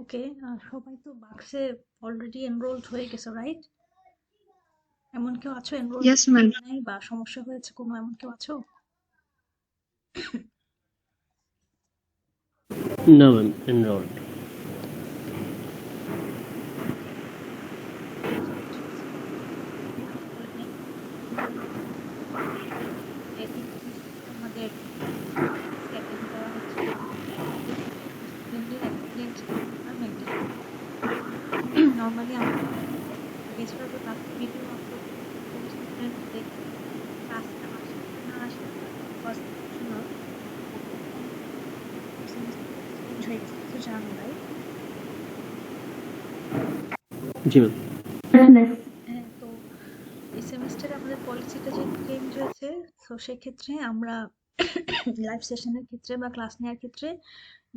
ওকে, সবাই তো বাক্সে অলরেডি এনরোলড হয়ে গেছে, রাইট? এমন কেউ আছো এনরোল Yes, ma'am. নাই বা সমস্যা হয়েছে কোনো, এমন কেউ আছো? No, ma'am, enrolled. তাহলে এই সেমিস্টারে আমাদের অ্যাটেন্ড করা হচ্ছে স্টুডেন্টদের অ্যাটেন্ডেন্স আর মেনটেন। নর্মালি আমরা এছাড়া তো ক্লাস ভিডিও আপলোড করি, স্টুডেন্ট দেখে ক্লাসে আসে না আসে ফার্স্ট অপশনাল সেমিস্টার চেঞ্জ হয়ে গেছে, তো জানো, রাইট? জি ম্যাম। হ্যাঁ, তো এই সেমিস্টারে আমাদের পলিসিটা যেহেতু চেঞ্জ হয়েছে, তো সেক্ষেত্রে আমরা লাইভ সেশনের ক্ষেত্রে বা ক্লাস নেওয়ার ক্ষেত্রে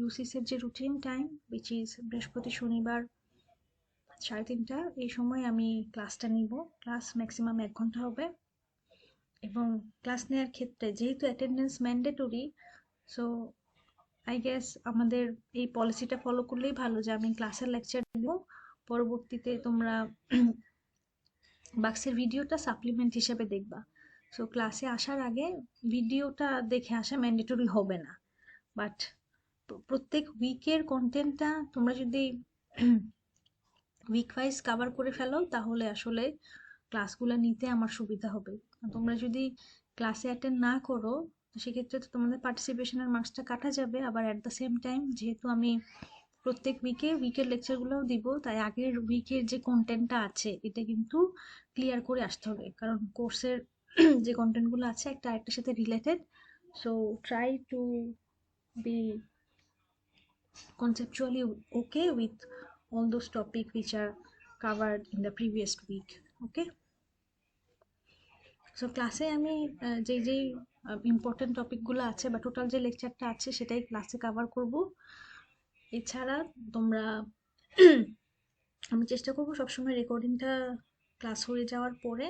ইউসিসের যে রুটিন টাইম উইচ ইজ বৃহস্পতি শনিবার 3:30 এই সময় আমি ক্লাসটা নিব। ক্লাস ম্যাক্সিমাম 1 ঘন্টা হবে এবং ক্লাস নেওয়ার ক্ষেত্রে যেহেতু attendance mandatory, so I guess আমাদের এই পলিসিটা ফলো করলেই ভালো যে আমি ক্লাসের লেকচার দিব, পরবর্তীতে তোমরা বাক্সের ভিডিওটা সাপ্লিমেন্ট হিসেবে দেখবা। সো ক্লাসে আসার আগে ভিডিওটা দেখে আসা ম্যান্ডেটরি হবে না, বাট প্রত্যেক উইকের কন্টেন্টটা তোমরা যদি উইক ওয়াইজ কভার করে ফেলো তাহলে আসলে ক্লাসগুলো নিতে আমার সুবিধা হবে। তোমরা যদি ক্লাসে অ্যাটেন্ড না করো তো সেক্ষেত্রে তো তোমাদের পার্টিসিপেশনের মার্কসটা কাটা যাবে। আবার অ্যাট দ্য সেম টাইম যেহেতু আমি প্রত্যেক উইকের লেকচারগুলোও দিব, তাই আগের উইকের যে কন্টেন্টটা আছে এটা কিন্তু ক্লিয়ার করে আসতে হবে, কারণ কোর্সের যে কন্টেন্টগুলো আছে একটা আরেকটার সাথে related. So try to be conceptually okay with all those topics which are covered in the previous week. Okay, so ক্লাসে আমি যেই ইম্পর্টেন্ট টপিকগুলো আছে বা টোটাল যে লেকচারটা আছে সেটাই ক্লাসে কভার করব। এছাড়া তোমরা আমি চেষ্টা করব সবসময় রেকর্ডিংটা ক্লাস হয়ে যাওয়ার পরে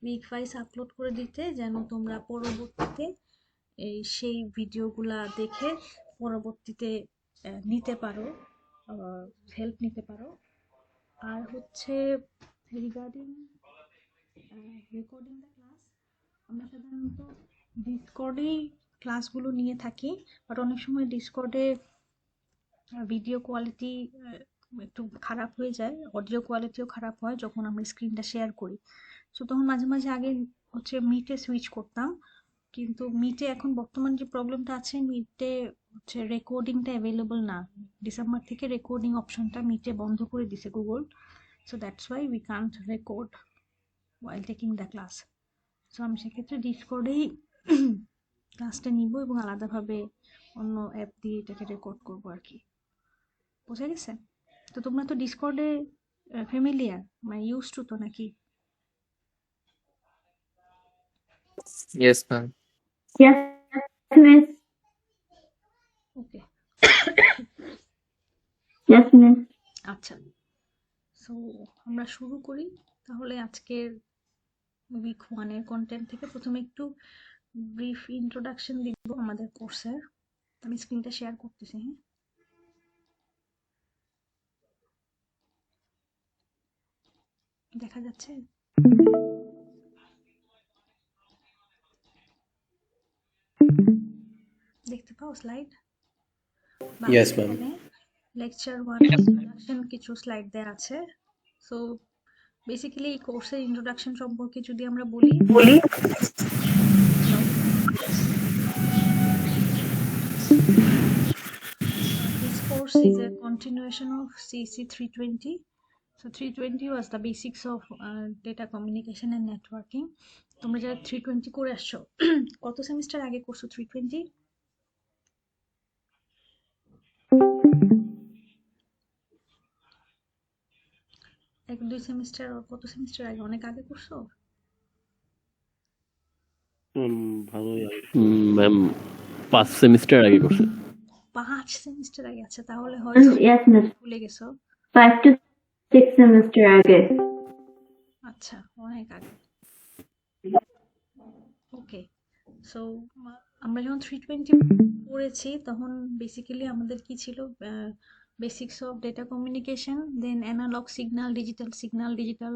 উইক ওয়াইজ আপলোড করে দিতে, যেন তোমরা পরবর্তীতে সেই ভিডিওগুলা দেখে পরবর্তীতে নিতে পারো, হেল্প নিতে পারো। আর হচ্ছে রিগার্ডিং রেকর্ডিং দ্য ক্লাস, আমরা সাধারণত ডিসকর্ডেই ক্লাসগুলো নিয়ে থাকি, বাট অনেক সময় ডিসকর্ডে ভিডিও কোয়ালিটি একটু খারাপ হয়ে যায়, অডিও কোয়ালিটিও খারাপ হয় যখন আমরা স্ক্রিনটা শেয়ার করি। সো তখন মাঝে মাঝে আগে হচ্ছে মিটে সুইচ করতাম, কিন্তু মিটে এখন বর্তমান যে প্রবলেমটা আছে, মিটে হচ্ছে রেকর্ডিংটা অ্যাভেলেবল না। ডিসেম্বর থেকে রেকর্ডিং অপশনটা মিটে বন্ধ করে দিছে Google, so that's why we can't record while taking the class. So আমি সেক্ষেত্রে ডিসকর্ডেই ক্লাসটা নিব এবং আলাদাভাবে অন্য অ্যাপ দিয়ে এটাকে রেকর্ড করবো আর কি। বোঝা গেছে? তো তোমরা তো ডিসকর্ডে ফ্যামিলিয়ার, মানে ইউজ টু তো নাকি? Yes, ma'am. Yes, miss. ওকে, Yes, miss. আচ্ছা, সো আমরা শুরু করি তাহলে আজকের উইক 1-এর কন্টেন্ট থেকে। প্রথমে একটু ব্রিফ ইন্ট্রোডাকশন দিব আমাদের কোর্সের। আমি স্ক্রিনটা শেয়ার করতেছি। হ্যাঁ, দেখা যাচ্ছে? দেখতে পাও slide? Yes, ma'am. Lecture 1 introduction কিছু স্লাইড দেয়া আছে। সো বেসিক্যালি এই কোর্সের ইন্ট্রোডাকশন সম্পর্কে যদি আমরা বলি, this course is a continuation of CC 320. So 320 was the basics of data communication and networking. তোমরা যারা 320 করে আসছো, কত সেমিস্টার আগে করছো 320? 1-2 সেমিস্টার, কত সেমিস্টার আগে? অনেক আগে করছো? ভালোই ম্যাম 5 সেমিস্টার আগে করছে। 5 সেমিস্টার আগে? আচ্ছা, তাহলে হয়তো Yes, miss. ভুলে গেছো। 5 to 6 semester আগে। আচ্ছা, অনেক আগে। ওকে, সো আমরা যখন 320 পড়েছি তখন বেসিক্যালি আমাদের কি ছিল, basics of data communication, then analog signal, digital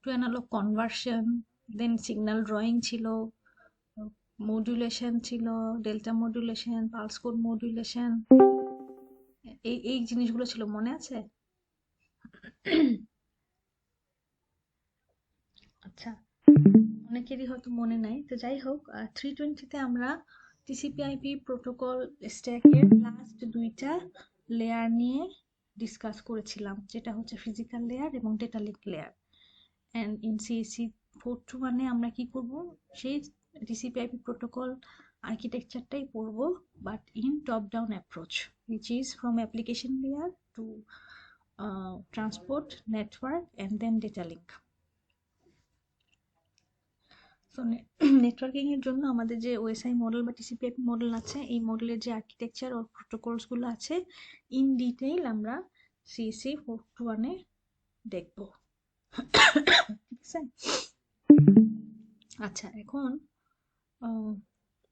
to analog conversion, then signal drawing ছিল, মডুলেশন ছিল, delta modulation, pulse code modulation, এই জিনিসগুলো ছিল, মনে আছে? আচ্ছা, অনেকেরই হয়তো মনে নাই। তো যাই হোক, 320-তে আমরা টিসিপি/আইপি প্রোটোকল স্ট্যাকের লাস্ট দুইটা লেয়ার নিয়ে ডিসকাস করেছিলাম, যেটা হচ্ছে ফিজিক্যাল লেয়ার এবং data link layer. And in CSC 421-এ আমরা কি করব, সেই টিসিপি/আইপি প্রোটোকল আর্কিটেকচারটাই পড়ব, but in top down approach, which is from application layer to transport network and then data link. So networking এর জন্য আমাদের যে ওএসআই মডেল বা টিসিপি/আইপি মডেল আছে, এই মডেলের যে আর্কিটেকচার ও প্রোটোকলস গুলো আছে, ইন ডিটেইল আমরা সিএসসি 421-এ দেখব। ঠিক আছে? আচ্ছা, এখন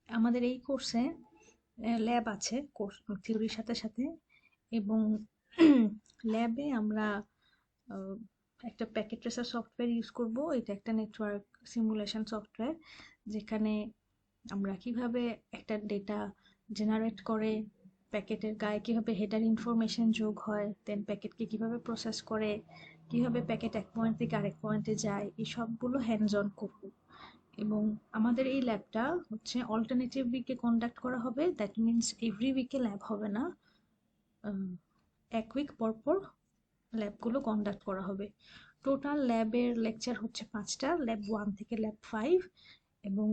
আমাদের এই কোর্সে ল্যাব আছে, কোর্স থিওরির সাথে সাথে, এবং ল্যাবে আমরা একটা প্যাকেট ট্রেসার সফটওয়্যার ইউজ করব। এটা একটা নেটওয়ার্ক সিমুলেশন সফটওয়্যার, যেখানে আমরা কিভাবে একটা ডেটা জেনারেট করে, প্যাকেটের গায়ে কিভাবে হেডার ইনফরমেশন যোগ হয়, দেন প্যাকেটকে কিভাবে প্রসেস করে, কিভাবে প্যাকেট এক পয়েন্ট থেকে আরেক পয়েন্টে যায়, এই সবগুলো হ্যান্ডস অন করব। এবং আমাদের এই ল্যাবটা হচ্ছে অল্টারনেটিভ উইকে কন্ডাক্ট করা হবে, দ্যাট মিনস এভরি উইকে ল্যাব হবে না, এক উইক পর পর ল্যাবগুলো কন্ডাক্ট করা হবে। টোটাল ল্যাবের লেকচার হচ্ছে 5টা, ল্যাব 1 থেকে ল্যাব 5, এবং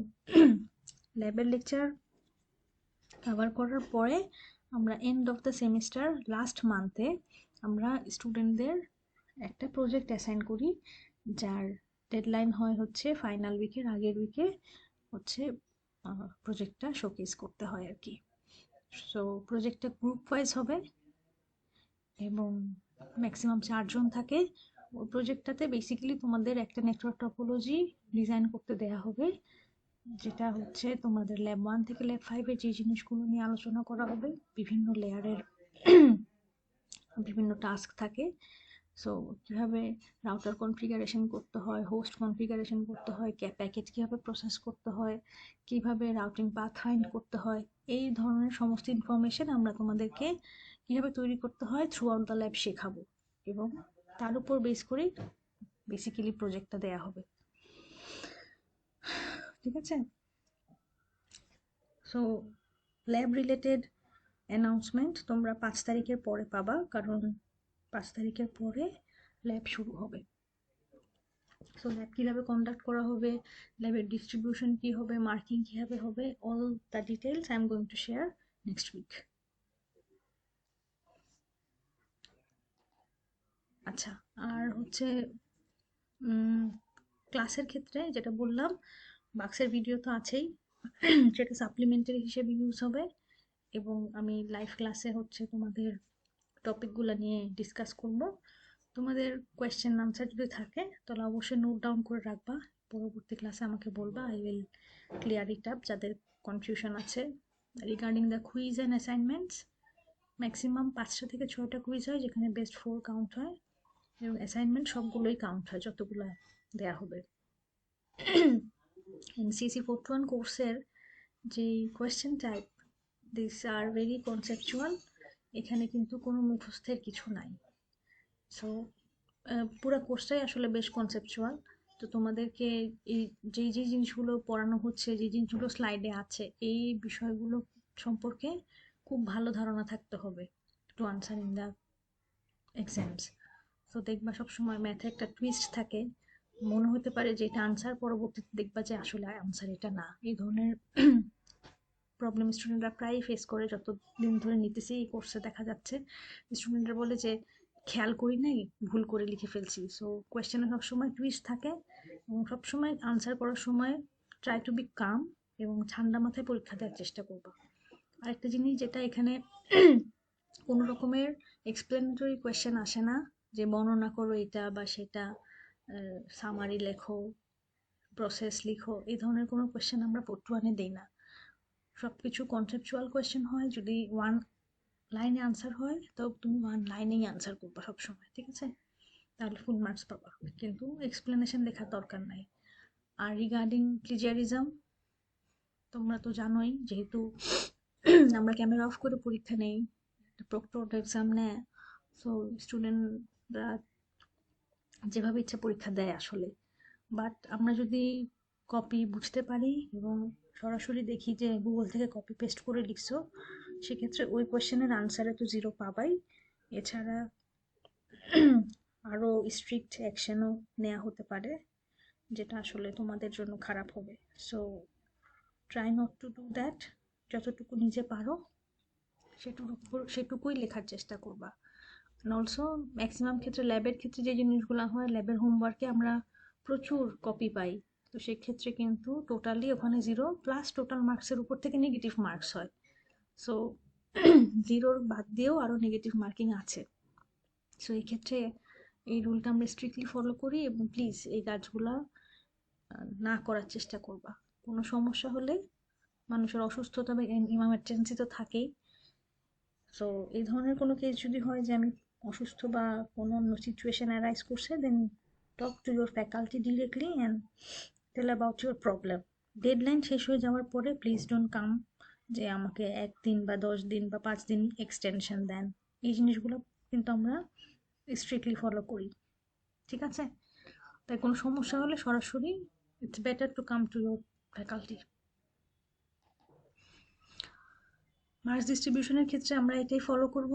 ল্যাবের লেকচার কভার করার পরে আমরা end of the semester last মান্থে আমরা স্টুডেন্টদের একটা প্রজেক্ট অ্যাসাইন করি, যার ডেডলাইন হয় হচ্ছে ফাইনাল উইকের আগের উইকে, হচ্ছে প্রজেক্টটা শোকেস করতে হয় আর কি। সো প্রজেক্টটা গ্রুপ ওয়াইজ হবে এবং ম্যাক্সিমাম 4 জন থাকে। ওই প্রজেক্টটাতে বেসিক্যালি তোমাদের একটা নেটওয়ার্ক টপোলজি ডিজাইন করতে দেয়া হবে, যেটা হচ্ছে তোমাদের ল্যাব 1 থেকে ল্যাব 5-এ যে জিনিসগুলো নিয়ে আলোচনা করা হবে, বিভিন্ন লেয়ারের বিভিন্ন টাস্ক থাকে। সো কিভাবে রাউটার কনফিগারেশন করতে হয়, হোস্ট কনফিগারেশন করতে হয়, প্যাকেজ কিভাবে প্রসেস করতে হয়, কিভাবে রাউটিং পাথ ফাইন্ড করতে হয়, এই ধরনের সমস্ত ইনফরমেশন আমরা তোমাদেরকে কিভাবে তৈরি করতে হয় থ্রু আউট দ্য ল্যাব শেখাবো, এবং তার উপর বেস করে বেসিক্যালি প্রজেক্টটা দেয়া হবে। ঠিক আছে? সো ল্যাব রিলেটেড অ্যানাউন্সমেন্ট তোমরা 5 তারিখের পরে পাবা, কারণ 5 তারিখের পরে ল্যাব শুরু হবে। সো ল্যাব কীভাবে কন্ডাক্ট করা হবে, ল্যাবের ডিস্ট্রিবিউশন কী হবে, মার্কিং কীভাবে হবে, all the details I am going to share next week. আচ্ছা, আর হচ্ছে ক্লাসের ক্ষেত্রে যেটা বললাম, বাক্সের ভিডিও তো আছেই, সেটা সাপ্লিমেন্টারি হিসেবে ইউজ হবে, এবং আমি লাইভ ক্লাসে হচ্ছে তোমাদের টপিকগুলো নিয়ে ডিসকাস করব। তোমাদের কোয়েশ্চেন আনসার যদি থাকে তাহলে অবশ্যই নোট ডাউন করে রাখবা, পরবর্তী ক্লাসে আমাকে বলবা, I will clear it up যাদের কনফিউশন আছে। Regarding the quiz and assignments, maximum 5টা থেকে 6টা কুইজ হয়, যেখানে বেস্ট 4 কাউন্ট হয়, এবং অ্যাসাইনমেন্ট সবগুলোই কাউন্ট হয়, যতগুলো দেয়া হবে। সিএসসি 421 কোর্সের যে question type, this are very conceptual, এখানে কিন্তু কোনো মুখস্থের কিছু নাই। সো পুরো কোর্সটাই আসলে বেশ কনসেপচুয়াল। তো তোমাদেরকে এই যেই জিনিসগুলো পড়ানো হচ্ছে, যে জিনিসগুলো স্লাইডে আছে, এই বিষয়গুলো সম্পর্কে খুব ভালো ধারণা থাকতে হবে to answer in the exams. তো দেখবা সবসময় ম্যাথে একটা টুইস্ট থাকে, মনে হতে পারে যে এটা আনসার, পরবর্তীতে দেখবা যে আসলে আনসার এটা না। এই ধরনের প্রবলেম স্টুডেন্টরা প্রায়ই ফেস করে, যতদিন ধরে নিতেছি এই কোর্সে দেখা যাচ্ছে স্টুডেন্টরা বলে যে খেয়াল করি নাই, ভুল করে লিখে ফেলছি। সো কোয়েশ্চেনে সবসময় টুইস্ট থাকে, এবং সবসময় আনসার করার সময় ট্রাই টু বি কাম এবং ঠান্ডা মাথায় পরীক্ষা দেওয়ার চেষ্টা করবা। আরেকটা জিনিস, যেটা এখানে কোনো রকমের এক্সপ্লেনেটরি কোয়েশ্চেন আসে না, যে বর্ণনা করো এটা বা সেটা, সামারি লেখো, প্রসেস লিখো, এই ধরনের কোনো কোয়েশ্চেন আমরা 421-এ দেই না। সব কিছু কনসেপচুয়াল কোয়েশ্চেন হয়। যদি 1 লাইনে আনসার হয় তো তুমি 1 লাইনেই আনসার করবা সবসময়, ঠিক আছে? তাহলে ফুল মার্কস পাবা, কিন্তু এক্সপ্লেনেশন লেখার দরকার নাই। আর রিগার্ডিং প্লেজিয়ারিজম, তোমরা তো জানোই যেহেতু আমরা ক্যামেরা অফ করে পরীক্ষা নেই, প্রক্টর এক্সাম নেয়, সো স্টুডেন্টরা যেভাবে ইচ্ছা পরীক্ষা দেয় আসলে। বাট আমরা যদি কপি বুঝতে পারি এবং সরাসরি দেখি যে গুগল থেকে কপি পেস্ট করে লিখছো, সেক্ষেত্রে ওই কোয়েশ্চেনের আনসারে তো 0 পাবাই। এছাড়া আরো স্ট্রিক্ট অ্যাকশনও নেওয়া হতে পারে, যেটা আসলে তোমাদের জন্য খারাপ হবে। So try not to do that. যতটুকু নিজে পারো সেটুকুই লেখার চেষ্টা করবা। অলসো ম্যাক্সিমাম ক্ষেত্রে ল্যাবের ক্ষেত্রে যে জিনিসগুলো হয়, ল্যাবের হোমওয়ার্কে আমরা প্রচুর কপি পাই, তো সেক্ষেত্রে কিন্তু টোটালি ওখানে 0 প্লাস টোটাল মার্কসের উপর থেকে নেগেটিভ মার্কস হয়। সো 0 বাদ দিয়েও আরও নেগেটিভ মার্কিং আছে। সো এই ক্ষেত্রে এই রুলটা আমরা স্ট্রিক্টলি ফলো করি, এবং প্লিজ এই কাজগুলা না করার চেষ্টা করবা। কোনো সমস্যা হলে, মানুষের অসুস্থতা বা ইমার্জেন্সি তো থাকেই, সো এই ধরনের কোনো কেস যদি হয় যে আমি অসুস্থ বা কোনো অন্য সিচুয়েশন অ্যারাইজ করছে, then talk to your faculty directly and tell about your problem. Deadline শেষ হয়ে যাওয়ার পরে প্লিজ ডোন্ট কাম যে আমাকে 1 দিন বা 10 দিন বা 5 দিন এক্সটেনশন দেন। এই জিনিসগুলো কিন্তু আমরা স্ট্রিক্টলি ফলো করি, ঠিক আছে? তাই কোনো সমস্যা হলে সরাসরি it's better to come to your faculty. Marks ডিস্ট্রিবিউশনের ক্ষেত্রে আমরা এটাই ফলো করব।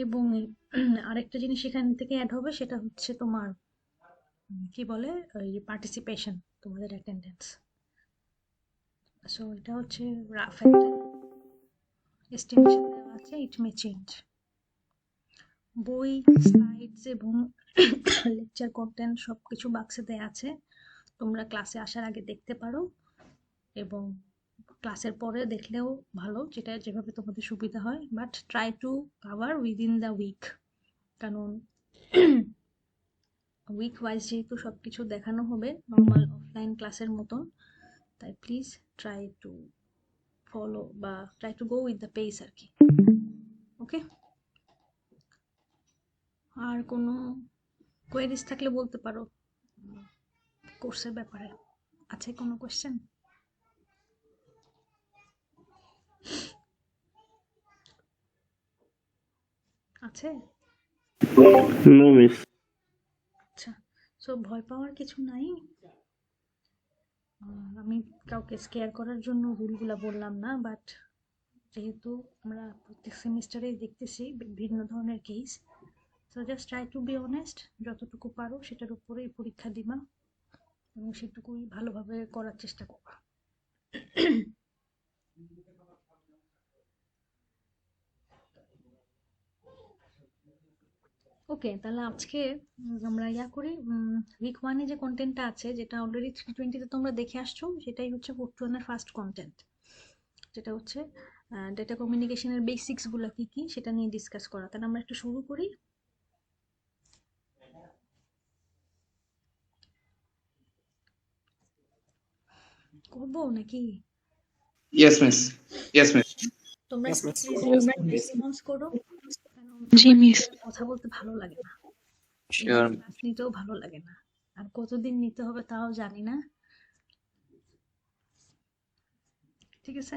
এবং আরেকটা জিনিস এখান থেকে অ্যাড হবে, সেটা হচ্ছে তোমার কি বলে ওই পার্টিসিপেশন, তোমাদের অ্যাটেন্ডেন্স। সো এটা হচ্ছে রাফ একটা এস্টিমেশন দেওয়া আছে, ইট মে চেঞ্জ। বই, স্লাইডস এবং লেকচার কন্টেন্ট সবকিছু বাক্সে দেওয়া আছে, তোমরা ক্লাসে আসার আগে দেখতে পারো, এবং ক্লাসের পরে দেখলেও ভালো, যেটা যেভাবে তোমাদের সুবিধা হয়। But try to cover within the week, কারণ উইক ওয়াইজ যেহেতু সব কিছু দেখানো হবে নর্মাল অফলাইন ক্লাসের মতন, তাই প্লিজ ট্রাই টু ফলো বা try to go with the pace আর কি। ওকে, আর কোনো কোয়েরিজ থাকলে বলতে পারো কোর্সের ব্যাপারে। আছে কোনো কোয়েশ্চেন? আছে? No miss. আচ্ছা, সো ভয় পাওয়ার কিছু নাই। আমি কাউকে স্কেয়ার করার জন্য রুলগুলা বললাম না, বাট যেহেতু আমরা প্রত্যেক সেমিস্টারেই দেখতেছি বিভিন্ন ধরনের case, so just try to be honest, যতটুকু পারো সেটার উপরেই পরীক্ষা দিবা এবং সেটুকুই ভালোভাবে করার চেষ্টা করবা। ওকে, তাহলে আজকে আমরা করি, উইক 1-এ যে কন্টেন্টটা আছে, যেটা অলরেডি 320-তে তোমরা দেখে আসছো, সেটাই হচ্ছে 421-এর ফার্স্ট কন্টেন্ট, যেটা হচ্ছে ডেটা কমিউনিকেশনের বেসিক্স গুলা কি কি সেটা নিয়ে ডিসকাস করা। তাহলে আমরা একটু শুরু করি। করবো নাকি? Yes, miss. Yes, miss. তোমরা Yes, miss. রেসপন্স করো, কারণ জি মিস। কথা বলতে ভালো লাগে না, Sure. ক্লাস নিতেও ভালো লাগে না, আর কতদিন নিতে হবে তাও জানি না, ঠিক আছে?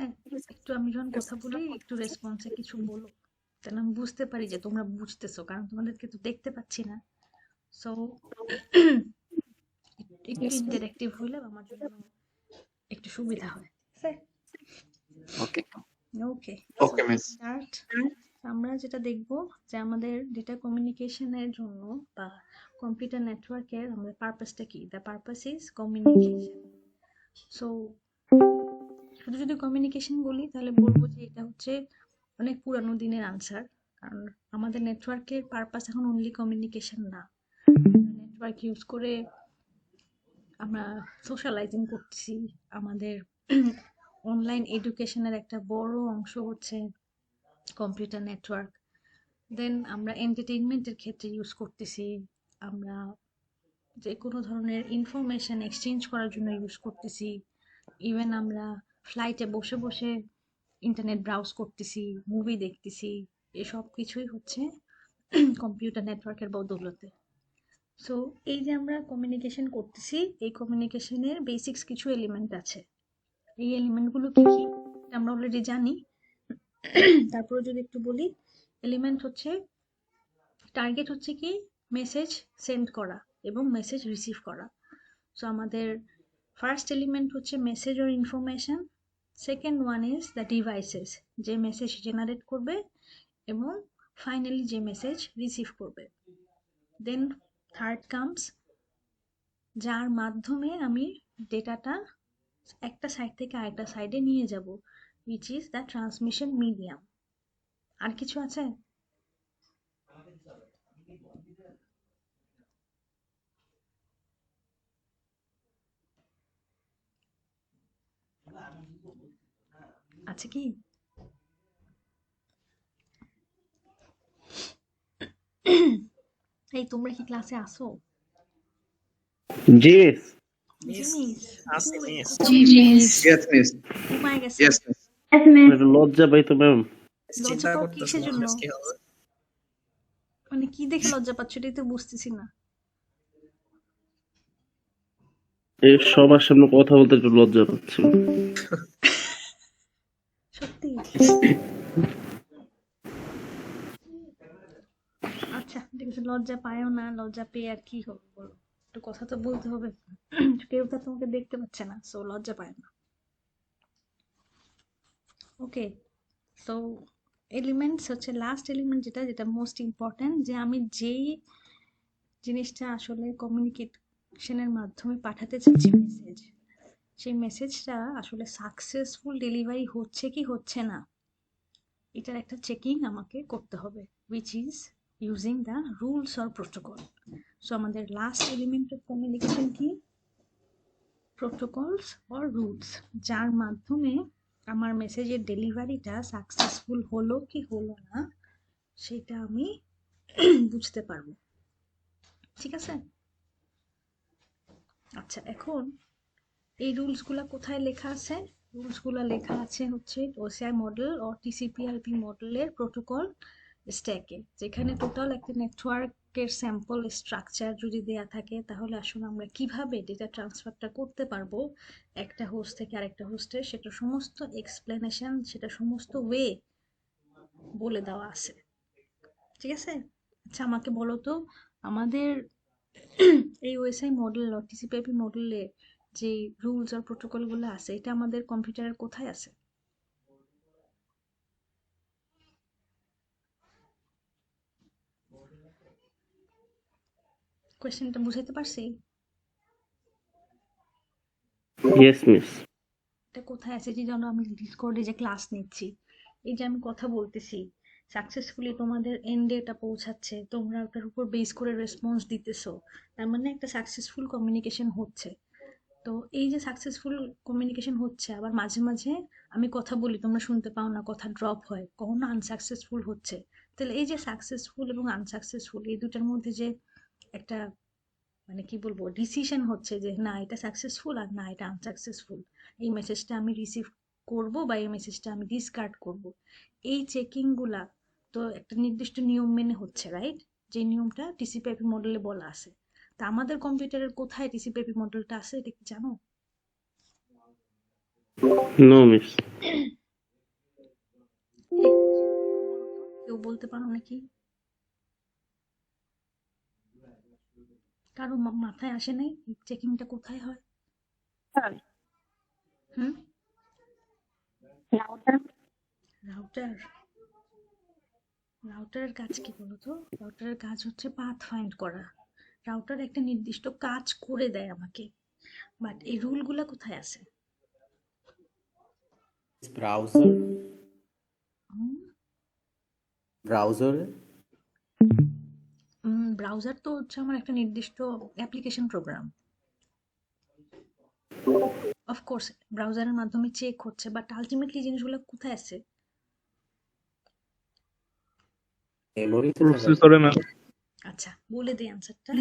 একটু আমি যখন কথা বলি একটু রেসপন্সে কিছু বলো, তাহলে আমি বুঝতে পারি যে তোমরা বুঝতেছো, কারণ তোমাদেরকে তো দেখতে পাচ্ছি না। সো একটু ইন্টারেক্টিভ হইলে আমার জন্য একটু সুবিধা হয়। Okay. ওকে, Okay, miss. স্টার্ট। আমরা যেটা দেখব যে আমাদের ডেটা কমিউনিকেশনের জন্য বা কম্পিউটার নেটওয়ার্কের আমাদের পারপাসটা কি। The purpose is communication. So শুধু যদি কমিউনিকেশন বলি তাহলে বলবো যে এটা হচ্ছে অনেক পুরানো দিনের আনসার, কারণ আমাদের নেটওয়ার্কের পারপাস এখন অনলি কমিউনিকেশন না। নেটওয়ার্ক ইউজ করে আমরা সোশ্যালাইজিং করতেছি, আমাদের অনলাইন এডুকেশনের একটা বড় অংশ হচ্ছে কম্পিউটার নেটওয়ার্ক। দেন আমরা এন্টারটেইনমেন্টের ক্ষেত্রে ইউজ করতেছি, আমরা যে কোনো ধরনের ইনফরমেশন এক্সচেঞ্জ করার জন্য ইউজ করতেছি, ইভেন আমরা ফ্লাইটে বসে বসে ইন্টারনেট ব্রাউজ করতেছি, মুভি দেখতেছি, এসব কিছুই হচ্ছে কম্পিউটার নেটওয়ার্কের বদৌলতে। সো এই যে আমরা কমিউনিকেশন করতেছি, এই কমিউনিকেশনের বেসিক্স কিছু এলিমেন্ট আছে। এই এলিমেন্টগুলো কি কি এটা আমরা অলরেডি জানি। তারপরে যদি একটু বলি, এলিমেন্ট হচ্ছে, টার্গেট হচ্ছে কি মেসেজ সেন্ড করা এবং মেসেজ রিসিভ করা। সো আমাদের ফার্স্ট এলিমেন্ট হচ্ছে message or information, second one is the devices, যে মেসেজ জেনারেট করবে, এবং ফাইনালি যে মেসেজ রিসিভ করবে। দেন থার্ড কামস, যার মাধ্যমে আমি ডেটাটা একটা সাইড থেকে আরেকটা সাইডে নিয়ে যাব, which is the transmission medium। আর কিছু আছে? আছে কি? এই তোমরা কি ক্লাসে আসো? Yes. জিনিস Yes, miss. ঘুমায় গেছে? Yes, miss. Yes, miss. একটু লজ্জা পাইতো ম্যাম। লজ্জা পাও কিসের জন্য? মানে কি দেখে লজ্জা পাচ্ছ এটাই তো বুঝতেছি না। এই সবার সামনে কথা বলতে একটু লজ্জা পাচ্ছি। সত্যি? আচ্ছা ঠিক আছে, লজ্জা পায়ও না, লজ্জা পেয়ে আর কি হবে বলো, একটু কথা তো বলতে হবে। কেউ তো তোমাকে দেখতে পাচ্ছে না, সো লজ্জা পায় না। ওকে, সো এলিমেন্টস হচ্ছে লাস্ট এলিমেন্ট, যেটা যেটা মোস্ট ইম্পর্ট্যান্ট, যে আমি যেই জিনিসটা আসলে কমিউনিকেশনের মাধ্যমে পাঠাতে চাচ্ছি মেসেজ, সেই মেসেজটা আসলে সাকসেসফুল ডেলিভারি হচ্ছে কি হচ্ছে না, এটার একটা চেকিং আমাকে করতে হবে, which is using the rules or protocol। So আমাদের লাস্ট এলিমেন্ট অফ কমিউনিকেশন কি? প্রোটোকলস অর রুলস, যার মাধ্যমে আমার মেসেজের ডেলিভারিটা সাকসেসফুল হলো কি হলো না সেটা আমি বুঝতে পারবো। ঠিক আছে? আচ্ছা, এখন এই রুলসগুলা কোথায় লেখা আছে? রুলসগুলা লেখা আছে হচ্ছে ওসিআই মডেল ও টিসিপি/আইপি মডেলের প্রোটোকল স্ট্যাকে, যেখানে টোটাল একটা নেটওয়ার্কের স্যাম্পল স্ট্রাকচার যদি দেয়া থাকে, তাহলে আসলে আমরা কিভাবে ডেটা ট্রান্সফারটা করতে পারবো একটা হোস্ট থেকে আরেকটা হোস্টে, সেটা সমস্ত এক্সপ্লেনেশন, সেটা সমস্ত ওয়ে বলে দেওয়া আছে। ঠিক আছে? আচ্ছা আমাকে বলো তো, আমাদের এই ওএসআই মডেল ও টিসিপি/আইপি মডেলে যে রুলস আর প্রোটোকল গুলো আছে, এটা আমাদের কম্পিউটারের কোথায় আছে? কোয়েশ্চেনটা বুঝাইতে পারছি? Yes, miss. এটা কোথায় আছে? যে জন্য আমি ডিসকর্ডে যে ক্লাস নিচ্ছি, এই যে আমি কথা বলতেছি, সাকসেসফুলি তোমাদের এন্ডে এটা পৌঁছাচ্ছে, তোমরা ওটার উপর বেস করে রেসপন্স দিতেছো, তার মানে একটা সাকসেসফুল কমিউনিকেশন হচ্ছে। তো এই যে সাকসেসফুল কমিউনিকেশন হচ্ছে, আবার মাঝে মাঝে আমি কথা বলি তোমরা শুনতে পাও না, কথা ড্রপ হয়, কখনো আনসাকসেসফুল হচ্ছে। তাহলে এই যে সাকসেসফুল এবং আনসাকসেসফুল, এই দুটার মধ্যে যে একটা মানে কি বলবো ডিসিশন হচ্ছে যে না এটা সাকসেসফুল আর না এটা আনসাকসেসফুল, এই মেসেজটা আমি রিসিভ করব বা এই মেসেজটা আমি ডিসকার্ড করব, এই চেকিং গুলা তো একটা নির্দিষ্ট নিয়ম মেনে হচ্ছে, রাইট? যে নিয়মটা টিসিপি/আইপি মডেলে বলা আছে। তা আমাদের কম্পিউটারের কোথায় টিসিপি/আইপি মডেলটা আছে এটা কি জানো? No, miss. কেউ বলতে পারো নাকি? কারো মাথায় আসে নাই চেকিংটা কোথায় হয়? হুম, রাউটার। রাউটারের কাজ কি বলতো? রাউটারের কাজ হচ্ছে পাথ ফাইন্ড করা। রাউটার একটা নির্দিষ্ট কাজ করে দেয় আমাকে, বাট এই রুলগুলা কোথায় আছে? ব্রাউজার ব্রাউজার তো হচ্ছে আমার একটা নির্দিষ্ট অ্যাপ্লিকেশন প্রোগ্রাম, অফকোর্স ব্রাউজারের মাধ্যমে চেক হচ্ছে, বাট আলটিমেটলি জিনিসগুলো কোথায় আছে? মেমোরিতে প্রসেসরে ম্যাম। আচ্ছা বলে দিই অ্যান্সারটা।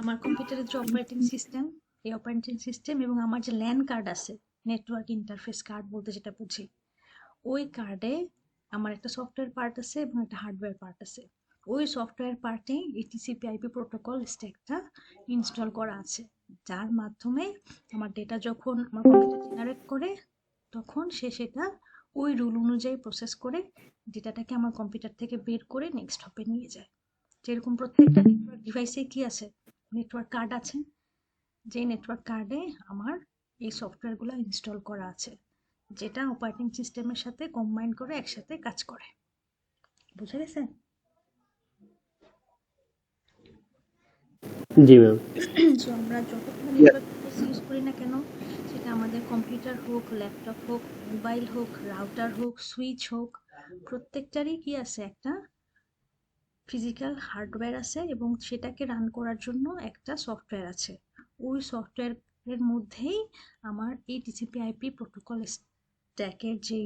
আমার কম্পিউটারের যে অপারেটিং সিস্টেম, এই অপারেটিং সিস্টেম এবং আমার যে ল্যান কার্ড আছে, নেটওয়ার্ক ইন্টারফেস কার্ড বলতে যেটা বুঝি, ওই কার্ডে আমার একটা সফটওয়্যার পার্ট আছে এবং একটা হার্ডওয়্যার পার্ট আছে। ওই সফটওয়্যার পার্টে এই টিসিপি/আইপি প্রোটোকল স্ট্যাকটা ইনস্টল করা আছে, যার মাধ্যমে আমার ডেটা যখন আমার কম্পিউটার জেনারেট করে তখন সে সেটা ওই রুল অনুযায়ী প্রসেস করে ডেটাটাকে আমার কম্পিউটার থেকে বের করে নেক্সট হপে নিয়ে যায়। যেরকম প্রত্যেকটা নেটওয়ার্ক ডিভাইসে কি আছে, নেটওয়ার্ক কার্ড আছে, যে নেটওয়ার্ক কার্ডে আমার এই সফটওয়্যারগুলো ইনস্টল করা আছে, যেটা অপারেটিং সিস্টেমের সাথে কম্বাইন করে একসাথে কাজ করে। বুঝে গেছে? জি ম্যাম। সো আমরা যতগুলো Yeah. নেটওয়ার্ক ডিভাইস ইউজ করি না কেন, সেটা আমাদের কম্পিউটার হোক, ল্যাপটপ হোক, মোবাইল হোক, রাউটার হোক, সুইচ হোক, প্রত্যেকটারই কি আছে, একটা ফিজিক্যাল হার্ডওয়্যার আছে এবং সেটাকে রান করার জন্য একটা সফটওয়্যার আছে। ওই সফটওয়্যারের মধ্যেই আমার এই টিসিপি/আইপি প্রোটোকল স্ট্যাকের যে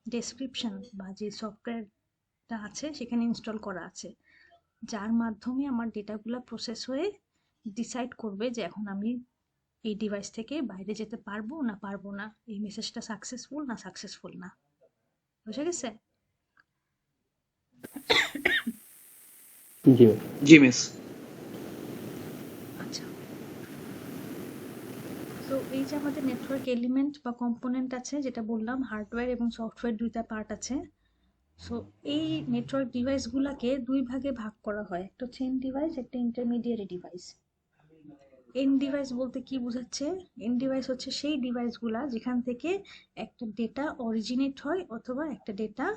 ডেসক্রিপশন বা যে সফটওয়্যারটা আছে সেখানে ইনস্টল করা আছে, যার মাধ্যমে আমার ডেটাগুলো প্রসেস হয়ে ডিসাইড করবে যে এখন আমি এই ডিভাইস থেকে বাইরে যেতে পারবো না পারবো না, এই মেসেজটা সাকসেসফুল না সাকসেসফুল না। বুঝে গেছে? জি ম্যাম। G, miss. আচ্ছা, তো এই যে আমাদের নেটওয়ার্ক এলিমেন্ট বা কম্পোনেন্ট আছে, যেটা বললাম হার্ডওয়্যার এবং সফটওয়্যার দুইটা পার্ট আছে। সো এই নেটওয়ার্ক ডিভাইসগুলোকে দুই ভাগে ভাগ করা হয়, একটা হচ্ছে এন্ড ডিভাইস, একটা ইন্টারমিডিয়ারি ডিভাইস। এন্ড ডিভাইস বলতে কি বোঝাচ্ছে? এন্ড ডিভাইস হচ্ছে সেই ডিভাইসগুলা যেখান থেকে একটা ডেটা অরিজিনেট হয় অথবা একটা ডেটা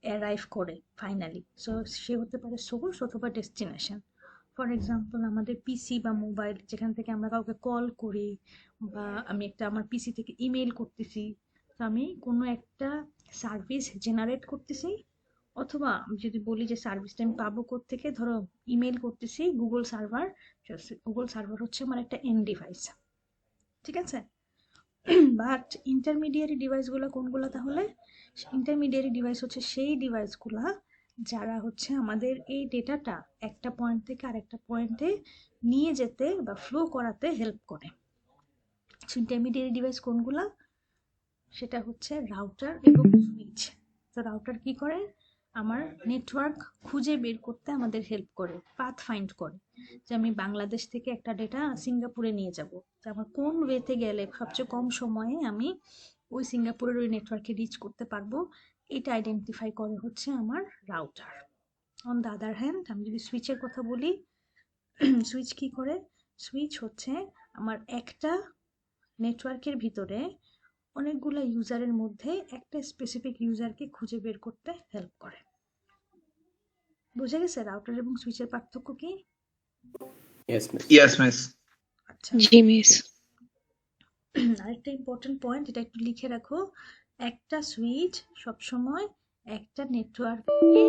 অ্যারাইভ করে ফাইনালি। সো সে হতে পারে সোর্স অথবা ডেস্টিনেশন। ফর এক্সাম্পল আমাদের পিসি বা মোবাইল, যেখান থেকে আমরা কাউকে কল করি, বা আমি একটা আমার পিসি থেকে ইমেল করতেছি, তো আমি কোনো একটা সার্ভিস জেনারেট করতেছি, অথবা আমি যদি বলি যে সার্ভিসটা আমি পাবো থেকে, ধরো ইমেল করতেছি গুগল সার্ভার, গুগল সার্ভার হচ্ছে আমার একটা এন্ড ডিভাইস, ঠিক আছে? বাট ইন্টারমিডিয়ারি ডিভাইসগুলো কোনগুলো তাহলে? ইন্টারমিডিয়ারি ডিভাইস হচ্ছে সেই ডিভাইসগুলা যারা হচ্ছে আমাদের এই ডেটাটা একটা পয়েন্ট থেকে আরেকটা পয়েন্টে নিয়ে যেতে বা ফ্লো করাতে হেল্প করে। ইন্টারমিডিয়ারি ডিভাইস কোনগুলা? সেটা হচ্ছে রাউটার এবং সুইচ। তো রাউটার কি করে? আমার নেটওয়ার্ক খুঁজে বের করতে আমাদের হেল্প করে, পাথ ফাইন্ড করে, যে আমি বাংলাদেশ থেকে একটা ডেটা সিঙ্গাপুরে নিয়ে যাব, তো আমার কোন ওয়েতে গেলে সবচেয়ে কম সময়ে আমি ওই সিঙ্গাপুরের ওই নেটওয়ার্কে রিচ করতে পারবো, এটা আইডেন্টিফাই করে হচ্ছে আমার router. On the other hand আমি যদি সুইচের কথা বলি, সুইচ কি করে? সুইচ হচ্ছে আমার একটা নেটওয়ার্কের ভিতরে অনেকগুলো ইউজারের মধ্যে একটা স্পেসিফিক ইউজারকে খুঁজে বের করতে হেল্প করে। বুঝে গেছে রাউটার এবং সুইচের পার্থক্য কি? Yes, miss. Yes, miss. আচ্ছা, জি মিস। আরেকটা ইম্পর্টেন্ট পয়েন্ট, এটা একটু লিখে রাখো, একটা সুইচ সবসময় একটা নেটওয়ার্ককে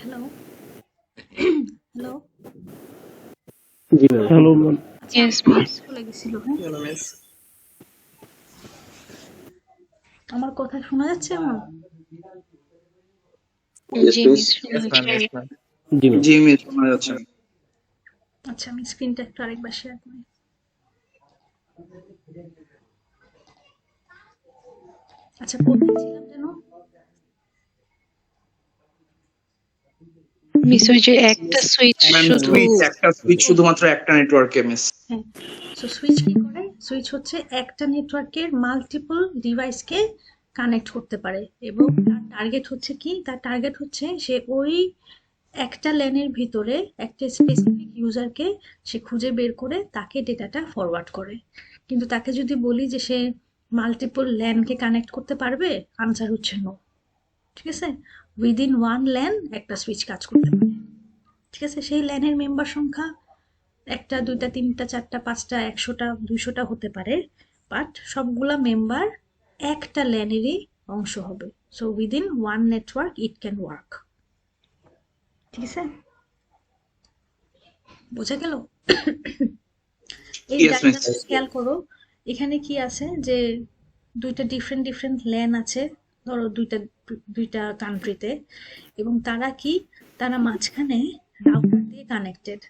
হ্যালো হ্যালো জি ম্যাম। Hello ma'am. আচ্ছা আমার চলে গেছিল হ্যাঁ Hello, miss. আমার কথা শোনা যাচ্ছে আমার Yes, miss. Yes, ma'am. Yes, ma'am. জি ম্যাম। জি মিস শোনা যাচ্ছে। আচ্ছা আমি স্ক্রিনটা একটু আরেকবার শেয়ার করি আচ্ছা কোথায় ছিলাম যেন মিস ওই যে একটা সুইচ ম্যাম শুধু একটা সুইচ শুধুমাত্র একটা নেটওয়ার্কে মিস। হ্যাঁ সো সুইচ কি করে সুইচ হচ্ছে একটা নেটওয়ার্কের মাল্টিপল ডিভাইসকে কানেক্ট করতে পারে এবং তার টার্গেট হচ্ছে কি তার টার্গেট হচ্ছে সে ওই একটা ল্যানের ভিতরে একটা স্পেসিফিক ইউজারকে সে খুঁজে বের করে তাকে ডেটাটা ফরওয়ার্ড করে কিন্তু তাকে যদি বলি যে সে মাল্টিপল ল্যানকে কানেক্ট করতে পারবে আনসার হচ্ছে নো ঠিক আছে উইদিন ওয়ান ল্যান একটা সুইচ কাজ করতে পারে ঠিক আছে সেই ল্যানের মেম্বার সংখ্যা একটা দুইটা তিনটা চারটা পাঁচটা 100টা 200টা হতে পারে বাট সবগুলা মেম্বার একটা ল্যানেরই অংশ হবে so within one network it can work ঠিক আছে বোঝা গেল এই Yes, miss. ডায়াগ্রামটা খেয়াল করো এখানে কি আছে যে দুইটা ডিফারেন্ট ল্যান আছে ধরো দুইটা কান্ট্রিতে এবং তারা কি তারা মাঝখানে রাউটার দিয়ে কানেক্টেড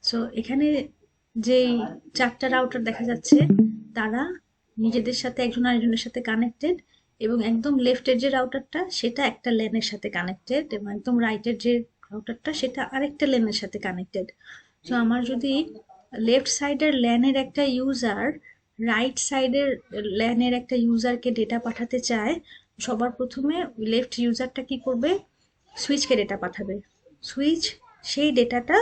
সো এখানে যেই চারটা রাউটার দেখা যাচ্ছে তারা নিজেদের সাথে একজন আরেকজনের সাথে কানেক্টেড এবং একদম লেফটের যে রাউটারটা সেটা একটা ল্যানের সাথে কানেক্টেড এবং একদম রাইটের যে রাউটারটা সেটা আরেকটা ল্যানের সাথে কানেক্টেড সো আমার যদি লেফট সাইডের ল্যানের একটা ইউজার রাইট সাইডের ল্যানের একটা ইউজারকে ডেটা পাঠাতে চায় সবার প্রথমে লেফট ইউজারটা কি করবে সুইচকে ডেটা পাঠাবে সুইচ সেই ডেটাটা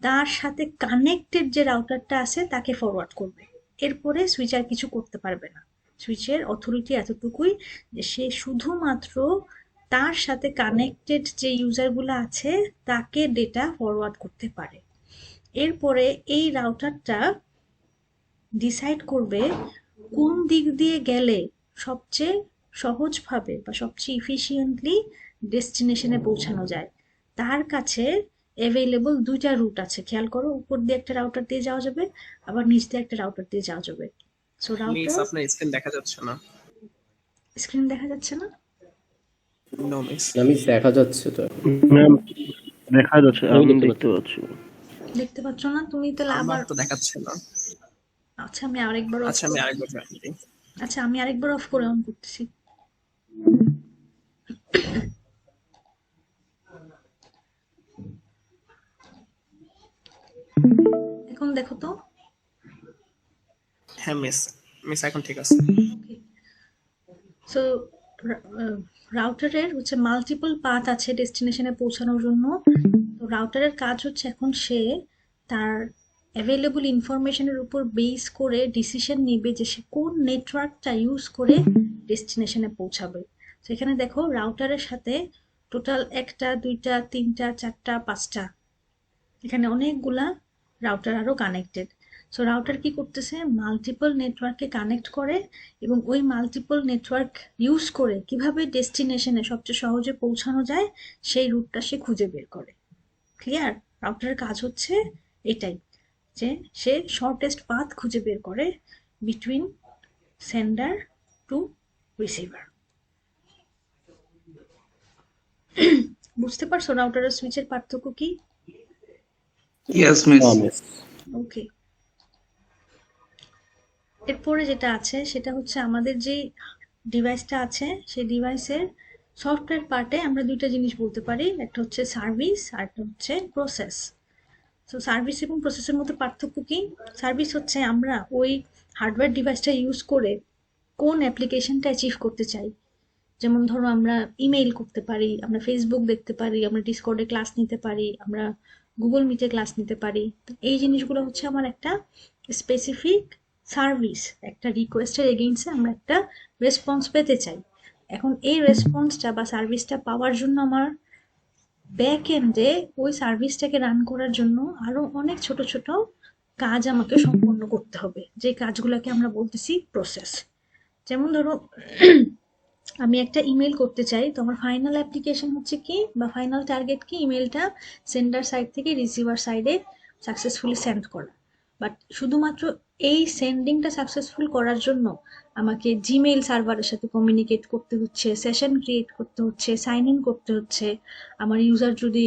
তার সাথে কানেক্টেড যে রাউটারটা আছে তাকে ফরওয়ার্ড করবে এরপরে সুইচ আর কিছু করতে পারবে না সুইচের অথরিটি এতটুকুই যে সে শুধুমাত্র তার সাথে কানেক্টেড যে ইউজারগুলো আছে তাকে ডেটা ফরওয়ার্ড করতে পারে এরপরে এই রাউটারটা ডিসাইড করবে কোন দিক দিয়ে গেলে সবচেয়ে সহজভাবে বা সবচেয়ে ইফিশিয়েন্টলি ডেস্টিনেশনে পৌঁছানো যায় তার কাছে অ্যাভেলেবল দুইটা রুট আছে খেয়াল করো উপর দিয়ে একটা রাউটার দিয়ে যাওয়া যাবে আবার নিচ দিয়ে একটা রাউটার দিয়ে যাওয়া যাবে সো মিস রাউটার আপনার স্ক্রিন দেখা যাচ্ছে না। স্ক্রিন দেখা যাচ্ছে না নো মিস। আমি দেখা যাচ্ছে তো এখন। ম্যাম দেখা যাচ্ছে আমি আমি দেখতে দেখতে পাচ্ছি দেখতে পাচ্ছ না তুমি তাহলে আমার আবার তো দেখাচ্ছে না। আচ্ছা আমি আরেকবার অফ আচ্ছা আমি আরেকবার ট্রাই করি। আচ্ছা আমি আরেকবার অফ করে অন করতেছি এখন দেখো তো হ্যাঁ মিস মিস এখন ঠিক আছে। ওকে সো রাউটারের হচ্ছে মাল্টিপল পাথ আছে ডেস্টিনেশনে পৌঁছানোর জন্য তো রাউটারের কাজ হচ্ছে এখন সে তার অ্যাভেলেবল ইনফরমেশনের উপর বেস করে ডিসিশন নিবে যে সে কোন নেটওয়ার্কটা ইউজ করে ডেস্টিনেশনে পৌঁছাবে তো এখানে দেখো রাউটারের সাথে টোটাল একটা দুইটা তিনটা চারটা পাঁচটা এখানে অনেকগুলা রাউটার আরো কানেক্টেড সো রাউটার কি করতেছে মাল্টিপল নেটওয়ার্ককে কানেক্ট করে এবং ওই মাল্টিপল নেটওয়ার্ক ইউজ করে কিভাবে ডেস্টিনেশনে সবচেয়ে সহজে পৌঁছানো যায় সেই রুটটা সে খুঁজে বের করে ক্লিয়ার রাউটারের কাজ হচ্ছে এটাই যে সে শর্টেস্ট পাথ খুঁজে বের করে বিটুইন সেন্ডার টু রিসিভার বুঝতে পারছো রাউটার আর সুইচের পার্থক্য কি Yes, miss. হ্যাঁ মিস। ওকে এরপরে যেটা আছে সেটা হচ্ছে আমাদের যে ডিভাইসটা আছে সেই ডিভাইসের সফটওয়্যার পার্টে আমরা দুইটা জিনিস বলতে পারি একটা হচ্ছে সার্ভিস আর একটা হচ্ছে প্রসেস তো সার্ভিস এবং প্রসেসের মধ্যে পার্থক্য কি সার্ভিস হচ্ছে আমরা ওই হার্ডওয়্যার ডিভাইসটা ইউজ করে কোন অ্যাপ্লিকেশনটা অ্যাচিভ করতে চাই যেমন ধরো আমরা ইমেইল করতে পারি আমরা ফেসবুক দেখতে পারি আমরা ডিসকর্ডে ক্লাস নিতে পারি আমরা গুগল মিটে ক্লাস নিতে পারি তো এই জিনিসগুলো হচ্ছে আমার একটা স্পেসিফিক সার্ভিস একটা রিকোয়েস্টের এগেইনস্টে আমরা একটা রেসপন্স পেতে চাই এখন এই রেসপন্সটা বা সার্ভিসটা পাওয়ার জন্য আমার ব্যাক এন্ডে ওই সার্ভিসটাকে রান করার জন্য আরো অনেক ছোট ছোট কাজ আমাকে সম্পন্ন করতে হবে যে কাজগুলোকে আমরা বলতেছি প্রসেস যেমন ধরো আমি একটা ইমেল করতে চাই, তো আমার ফাইনাল অ্যাপ্লিকেশন হচ্ছে কি বা ফাইনাল টার্গেট কি, ইমেলটা সেন্ডার সাইড থেকে রিসিভার সাইডে সাকসেসফুলি সেন্ড করা। বাট শুধুমাত্র এই সেন্ডিংটা সাকসেসফুল করার জন্য আমাকে জিমেইল সার্ভারের সাথে কমিউনিকেট করতে হচ্ছে, সেশন ক্রিয়েট করতে হচ্ছে, সাইন ইন করতে হচ্ছে। আমার ইউজার যদি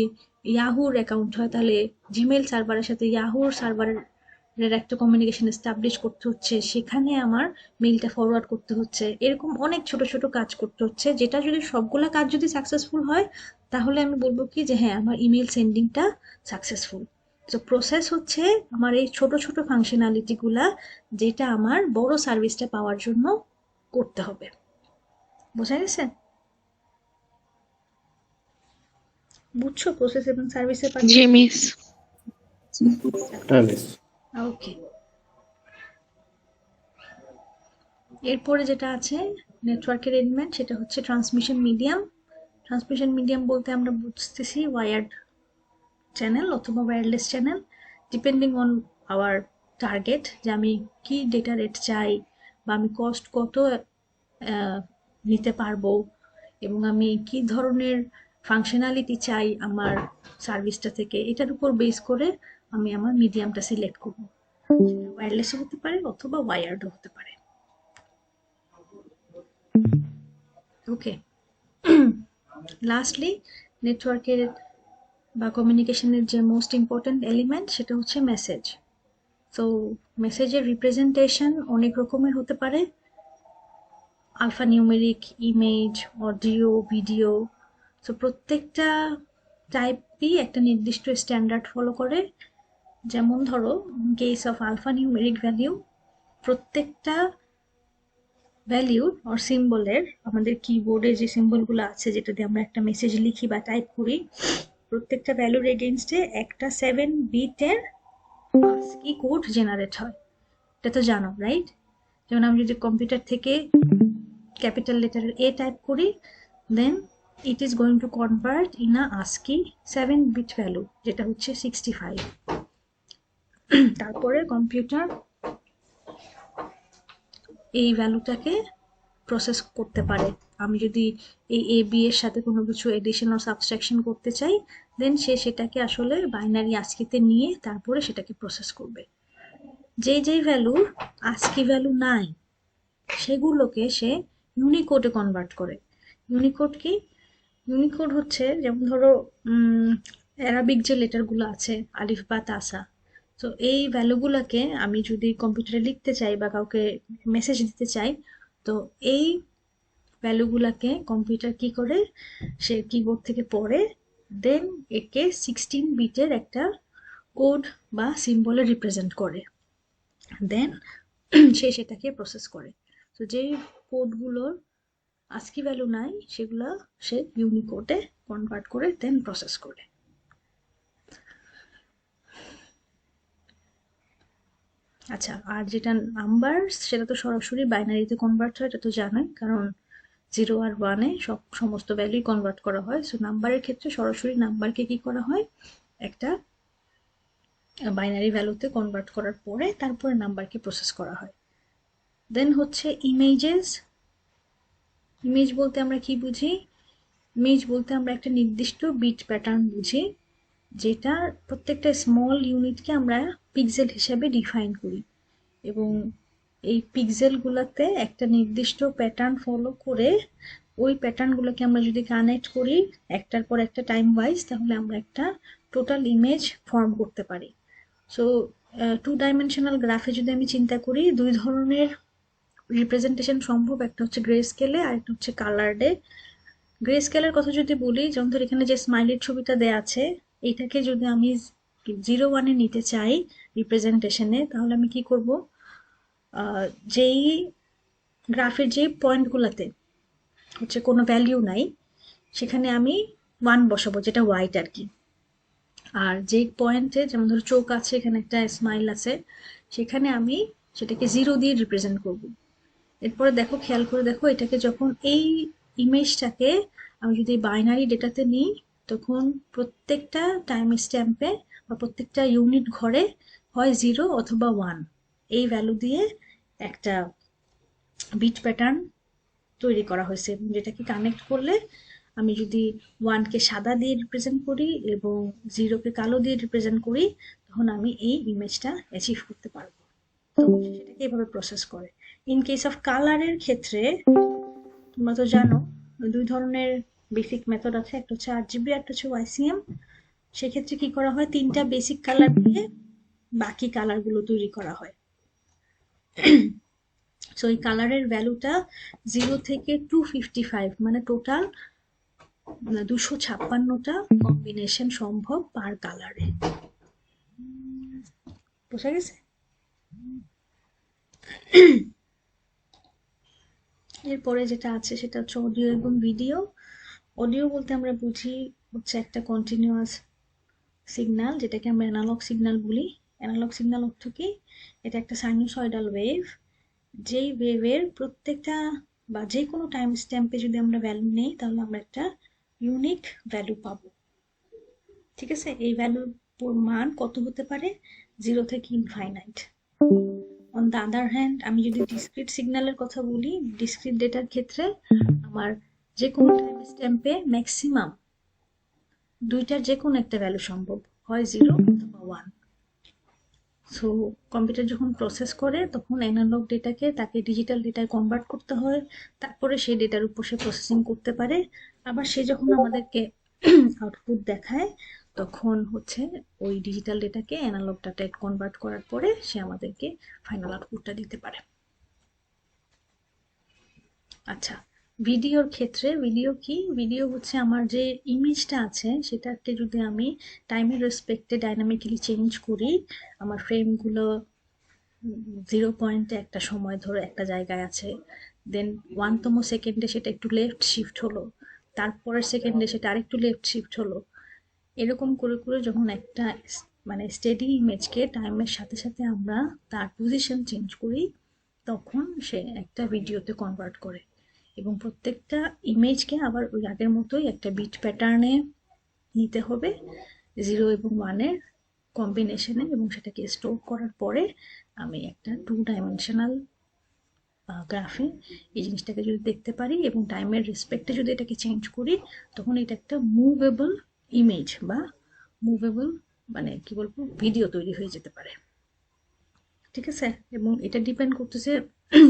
ইয়াহুর অ্যাকাউন্ট হয় তাহলে জিমেইল সার্ভারের সাথে ইয়াহুর সার্ভারের একটা কমিউনিকেশন এস্টাবলিশ করতে হচ্ছে, সেখানে আমার মেইলটা ফরওয়ার্ড করতে হচ্ছে। এরকম অনেক ছোট ছোট কাজ করতে হচ্ছে, যেটা যদি সবগুলা কাজ যদি সাকসেসফুল হয় তাহলে আমি বলবো কি যে হ্যাঁ আমার ইমেল সেন্ডিংটা সাকসেসফুল। তো প্রসেস হচ্ছে আমার এই ছোট ছোট ফাংশনালিটি গুলা, যেটা আমার বড় সার্ভিসটা পাওয়ার জন্য করতে হবে। বোঝা গেছে? বুঝছো প্রসেস এবং সার্ভিসের পার্থক্য? জি মিস। হ্যাঁ মিস। ওকে, এরপরে যেটা আছে নেটওয়ার্কের এলিমেন্ট, সেটা হচ্ছে ট্রান্সমিশন মিডিয়াম। ট্রান্সমিশন মিডিয়াম বলতে আমরা বুঝতেছি ওয়ায়ার্ড চ্যানেল অথবা wireless channel, depending on our target, যে আমি কি ডেটা রেট চাই বা আমি কস্ট কত নিতে পারবো এবং আমি কি ধরনের ফাংশনালিটি চাই আমার সার্ভিসটা থেকে, এটার উপর বেস করে আমি আমার মিডিয়ামটা সিলেক্ট করবো। ওয়্যারলেসও হতে পারে অথবা ওয়ায়ার্ডও হতে পারে। ওকে, লাস্টলি নেটওয়ার্কের বা কমিউনিকেশনের যে মোস্ট ইম্পর্ট্যান্ট এলিমেন্ট সেটা হচ্ছে মেসেজ। তো মেসেজের রিপ্রেজেন্টেশন অনেক রকমের হতে পারে, alpha numeric, image, audio, video. তো প্রত্যেকটা টাইপই একটা নির্দিষ্ট স্ট্যান্ডার্ড ফলো করে। যেমন ধরো case of alpha numeric value, প্রত্যেকটা ভ্যালিউ অর সিম্বলের, আমাদের কিবোর্ডে যে সিম্বলগুলো আছে যেটা দিয়ে আমরা একটা মেসেজ লিখি বা টাইপ করি, প্রত্যেকটা ভ্যালুর এগেইনস্টে একটা 7 বিটের ASCII কোড জেনারেট হয়। এটা তো জানো, রাইট? যেমন আমি যদি কম্পিউটার থেকে ক্যাপিটাল লেটারের এ টাইপ করি, then it is going to convert in a ASCII 7 bit value, যেটা হচ্ছে 65। তারপরে কম্পিউটার এই ভ্যালুটাকে প্রসেস করতে পারে। আমি যদি এই এ বি এর সাথে কোনো কিছু এডিশন ও সাবট্রাকশন করতে চাই, দেন সে সেটাকে আসলে বাইনারি আস্কিতে নিয়ে তারপরে সেটাকে প্রসেস করবে। যেই ভ্যালুর আস্কি ভ্যালু নাই সেগুলোকে সে ইউনিকোডে কনভার্ট করে। ইউনিকোড কি? ইউনিকোড হচ্ছে যেমন ধরো অ্যারাবিক যে লেটারগুলো আছে, আলিফ বা তাসা, তো এই ভ্যালুগুলোকে আমি যদি কম্পিউটারে লিখতে চাই বা কাউকে মেসেজ দিতে চাই, তো এই ভ্যালুগুলোকে কম্পিউটার কি করে, সে কিবোর্ড থেকে পড়ে, দেন একে 16 বিটের একটা কোড বা সিম্বলে রিপ্রেজেন্ট করে, দেন সে সেটাকে প্রসেস করে। তো যেই কোডগুলোর আস্কি ভ্যালু নাই সেগুলো সে ইউনিকোডে কনভার্ট করে দেন প্রসেস করে। আচ্ছা, আর যেটা নাম্বার, সেটা তো সরাসরি বাইনারিতে কনভার্ট হয়, এটা তো জানোই, কারণ 0 আর 1-এ সমস্ত ভ্যালুই কনভার্ট করা হয়। সো নাম্বারের ক্ষেত্রে সরাসরি নাম্বারকে কি করা হয়, একটা বাইনারি ভ্যালুতে কনভার্ট করার পরে তারপরে নাম্বারকে প্রসেস করা হয়। দেন হচ্ছে ইমেজেস। ইমেজ বলতে আমরা কি বুঝি? ইমেজ বলতে আমরা একটা নির্দিষ্ট বিট প্যাটার্ন বুঝি, যেটা প্রত্যেকটা স্মল ইউনিটকে আমরা পিক্সেল হিসাবে ডিফাইন করি, এবং এই পিক্সেলগুলোতে একটা নির্দিষ্ট প্যাটার্ন ফলো করে ওই প্যাটার্নগুলোকে আমরা যদি কানেক্ট করি একটার পর একটা টাইম ওয়াইজ, তাহলে আমরা একটা টোটাল ইমেজ ফর্ম করতে পারি। সো 2 ডাইমেনশনাল গ্রাফে যদি আমি চিন্তা করি, দুই ধরনের রিপ্রেজেন্টেশন সম্ভব, একটা হচ্ছে গ্রে স্কেলে আর একটা হচ্ছে কালার্ডে। গ্রে স্কেলের কথা যদি বলি, যেমন ধর এখানে যে স্মাইলির ছবিটা দেয়া আছে, এইটাকে যদি আমি 0-1-এ নিতে চাই রিপ্রেজেন্টেশনে, তাহলে আমি কি করব, যেই গ্রাফের যে পয়েন্টগুলোতে হচ্ছে কোনো ভ্যালিউ নাই সেখানে আমি 1 বসাবো, যেটা হোয়াইট আর কি। আর যে পয়েন্টে যেমন ধরো চোখ আছে, এখানে একটা স্মাইল আছে, সেখানে আমি সেটাকে 0 দিয়ে রিপ্রেজেন্ট করব। এরপরে দেখো, খেয়াল করে দেখো, এটাকে যখন এই ইমেজটাকে আমি যদি বাইনারি ডেটাতে নিই, তখন প্রত্যেকটা টাইম স্ট্যাম্পে বা প্রত্যেকটা ইউনিট ঘরে হয় 0 অথবা 1 এই ভ্যালু দিয়ে একটা বিট প্যাটার্ন তৈরি করা হয়েছে, যেটাকে কানেক্ট করলে আমি যদি 1-কে সাদা দিয়ে রিপ্রেজেন্ট করি এবং 0-কে কালো দিয়ে রিপ্রেজেন্ট করি, তখন আমি এই ইমেজটা অ্যাচিভ করতে পারবো। তো সেটাকে এভাবে প্রসেস করে। ইন কেস অফ কালারের ক্ষেত্রে তোমরা তো জানো 2 ধরনের বেসিক মেথড আছে, একটা হচ্ছে RGB, একটা হচ্ছে YCM। সেক্ষেত্রে কি করা হয়, 3টা বেসিক কালার দিয়ে বাকি কালারগুলো তৈরি করা হয়। সো এই কালারের ভ্যালুটা 0 থেকে 255, মানে টোটাল 256টা কম্বিনেশন সম্ভব পার কালারে। বোঝা গেছে? এরপরে যেটা আছে সেটা হচ্ছে অডিও এবং ভিডিও। অডিও বলতে আমরা বুঝি হচ্ছে একটা কন্টিনিউয়াস সিগন্যাল, যেটাকে আমরা অ্যানালগ সিগন্যাল বলি। অ্যানালগ সিগন্যাল অর্থ কি, এটা একটা সাইনুসয়েডাল ওয়েভ, যেই ওয়েভের প্রত্যেকটা বা যে কোনো টাইম স্ট্যাম্পে যদি আমরা ভ্যালু নেই তাহলে আমরা একটা ইউনিক ভ্যালু পাবো। ঠিক আছে, এই ভ্যালুর মান কত হতে পারে, 0 থেকে infinite. On the other hand, আমি যদি ডিসক্রিট সিগন্যালের কথা বলি, ডিসক্রিট ডেটার ক্ষেত্রে আমার যে কোনো টাইম স্ট্যাম্পে ম্যাক্সিমাম 2টার যে কোনো একটা ভ্যালু সম্ভব, হয় 0 অথবা 1। সো কম্পিউটার যখন প্রসেস করে তখন অ্যানালগ ডেটাকে তাকে ডিজিটাল ডেটায় কনভার্ট করতে হয়, তারপরে সেই ডেটার উপর সে প্রসেসিং করতে পারে। আবার সে যখন আমাদেরকে আউটপুট দেখায় তখন হচ্ছে ওই ডিজিটাল ডেটাকে অ্যানালগ ডাটায় কনভার্ট করার পরে সে আমাদেরকে ফাইনাল আউটপুটটা দিতে পারে। আচ্ছা, ভিডিওর ক্ষেত্রে ভিডিও কি, ভিডিও হচ্ছে আমার যে ইমেজটা আছে সেটাকে যদি আমি টাইমের রেসপেক্টে ডাইনামিক্যালি চেঞ্জ করি, আমার ফ্রেমগুলো 0 পয়েন্টে একটা সময় ধরে একটা জায়গায় আছে, দেন 1তম সেকেন্ডে সেটা একটু লেফট শিফট হলো, তারপরের সেকেন্ডে সেটা আরেকটু লেফট শিফট হলো, এরকম করে করে যখন একটা মানে স্টেডি ইমেজকে টাইমের সাথে সাথে আমরা তার পজিশন চেঞ্জ করি, তখন সে একটা ভিডিওতে কনভার্ট করে। এবং প্রত্যেকটা ইমেজকে আবার ওই আগের মতোই একটা বিট প্যাটার্নে নিতে হবে, 0 এবং 1-এর কম্বিনেশনে, এবং সেটাকে স্টোর করার পরে আমি একটা 2 ডাইমেনশনাল গ্রাফে এই জিনিসটাকে যদি দেখতে পারি এবং টাইমের রেসপেক্টে যদি এটাকে চেঞ্জ করি, তখন এটা একটা মুভেবল ইমেজ বা মুভেবল মানে কি বলবো ভিডিও তৈরি হয়ে যেতে পারে। ঠিক আছে, এবং এটা ডিপেন্ড করতেছে,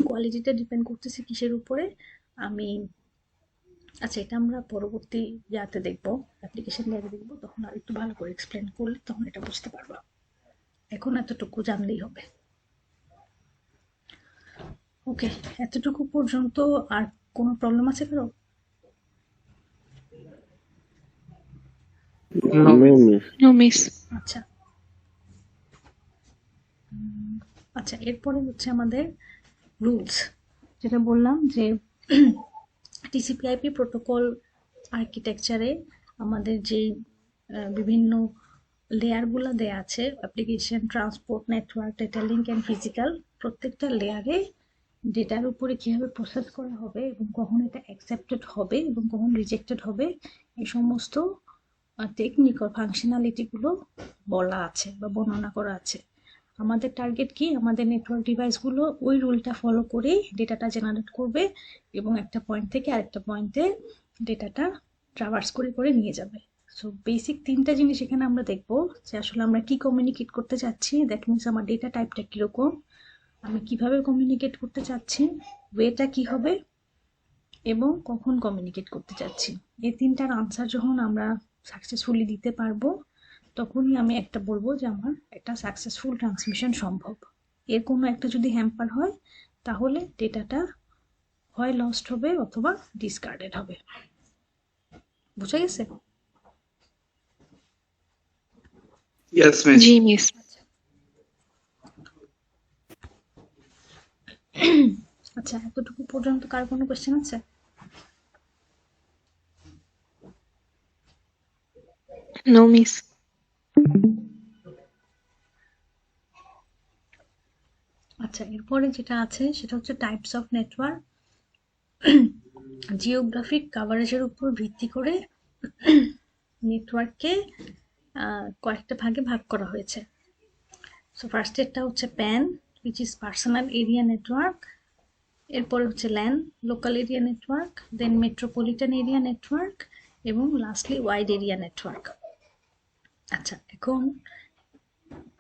কোয়ালিটিটা ডিপেন্ড করতেছে কিসের উপরে আমি, আচ্ছা এটা আমরা পরবর্তী ইয়াতে দেখবো, অ্যাপ্লিকেশন লেয়ারে দেখবো, তখন আর একটু ভালো করে এক্সপ্লেন করলে তখন এটা বুঝতে পারবা। এখন এতটুকু জানলেই হবে। ওকে, এতটুকু পর্যন্ত আর কোনো প্রবলেম আছে কারো? No, miss. No, miss. আচ্ছা আচ্ছা, এরপরে হচ্ছে আমাদের রুলস, যেটা বললাম যে টিসিপি/আইপি প্রোটোকল আর্কিটেকচারে আমাদের যে বিভিন্ন লেয়ারগুলো দেয়া আছে, application, transport, network, data link and physical, প্রত্যেকটা লেয়ারে ডেটার উপরে কিভাবে প্রসেস করা হবে এবং কখন এটা অ্যাকসেপ্টেড হবে এবং কখন রিজেক্টেড হবে, এই সমস্ত টেকনিক ও ফাংশনালিটিগুলো বলা আছে বা বর্ণনা করা আছে। আমাদের টার্গেট কি, আমাদের নেটওয়ার্ক ডিভাইসগুলো ওই রুলটা ফলো করেই ডেটাটা জেনারেট করবে এবং একটা পয়েন্ট থেকে আরেকটা পয়েন্টে ডেটাটা ট্রাভার্স করে করে নিয়ে যাবে। সো বেসিক 3টা জিনিস এখানে আমরা দেখবো, যে আসলে আমরা কি কমিউনিকেট করতে চাচ্ছি, দ্যাট মিনস আমার ডেটা টাইপটা কীরকম, আমি কিভাবে কমিউনিকেট করতে চাচ্ছি, ওয়েটা কি হবে, এবং কখন কমিউনিকেট করতে চাচ্ছি। এই 3টার আনসার যখন আমরা সাকসেসফুলি দিতে পারবো, তখনই আমি একটা বলবো যে আমার একটা সাকসেসফুল ট্রান্সমিশন সম্ভব। এর কোনো একটা যদি হ্যাম্পার হয় তাহলে ডেটাটা হয় লস্ট হবে অথবা ডিসকার্ডেড হবে। বুঝা গেছে? Yes, miss. G, miss. আচ্ছা, এতটুকু পর্যন্ত কার কোনো কোয়েশ্চেন আছে? No, miss. আচ্ছা, এরপরে যেটা আছে সেটা হচ্ছে টাইপস অফ নেটওয়ার্ক। জিওগ্রাফিক কাভারেজের উপর ভিত্তি করে নেটওয়ার্ককে কয়েকটা ভাগে ভাগ করা হয়েছে। সো ফার্স্ট একটা হচ্ছে pan, which is personal area network, এরপরে হচ্ছে ল্যান, লোকাল এরিয়া নেটওয়ার্ক, দেন মেট্রোপলিটন এরিয়া নেটওয়ার্ক এবং লাস্টলি ওয়াইড এরিয়া নেটওয়ার্ক। আচ্ছা, এখন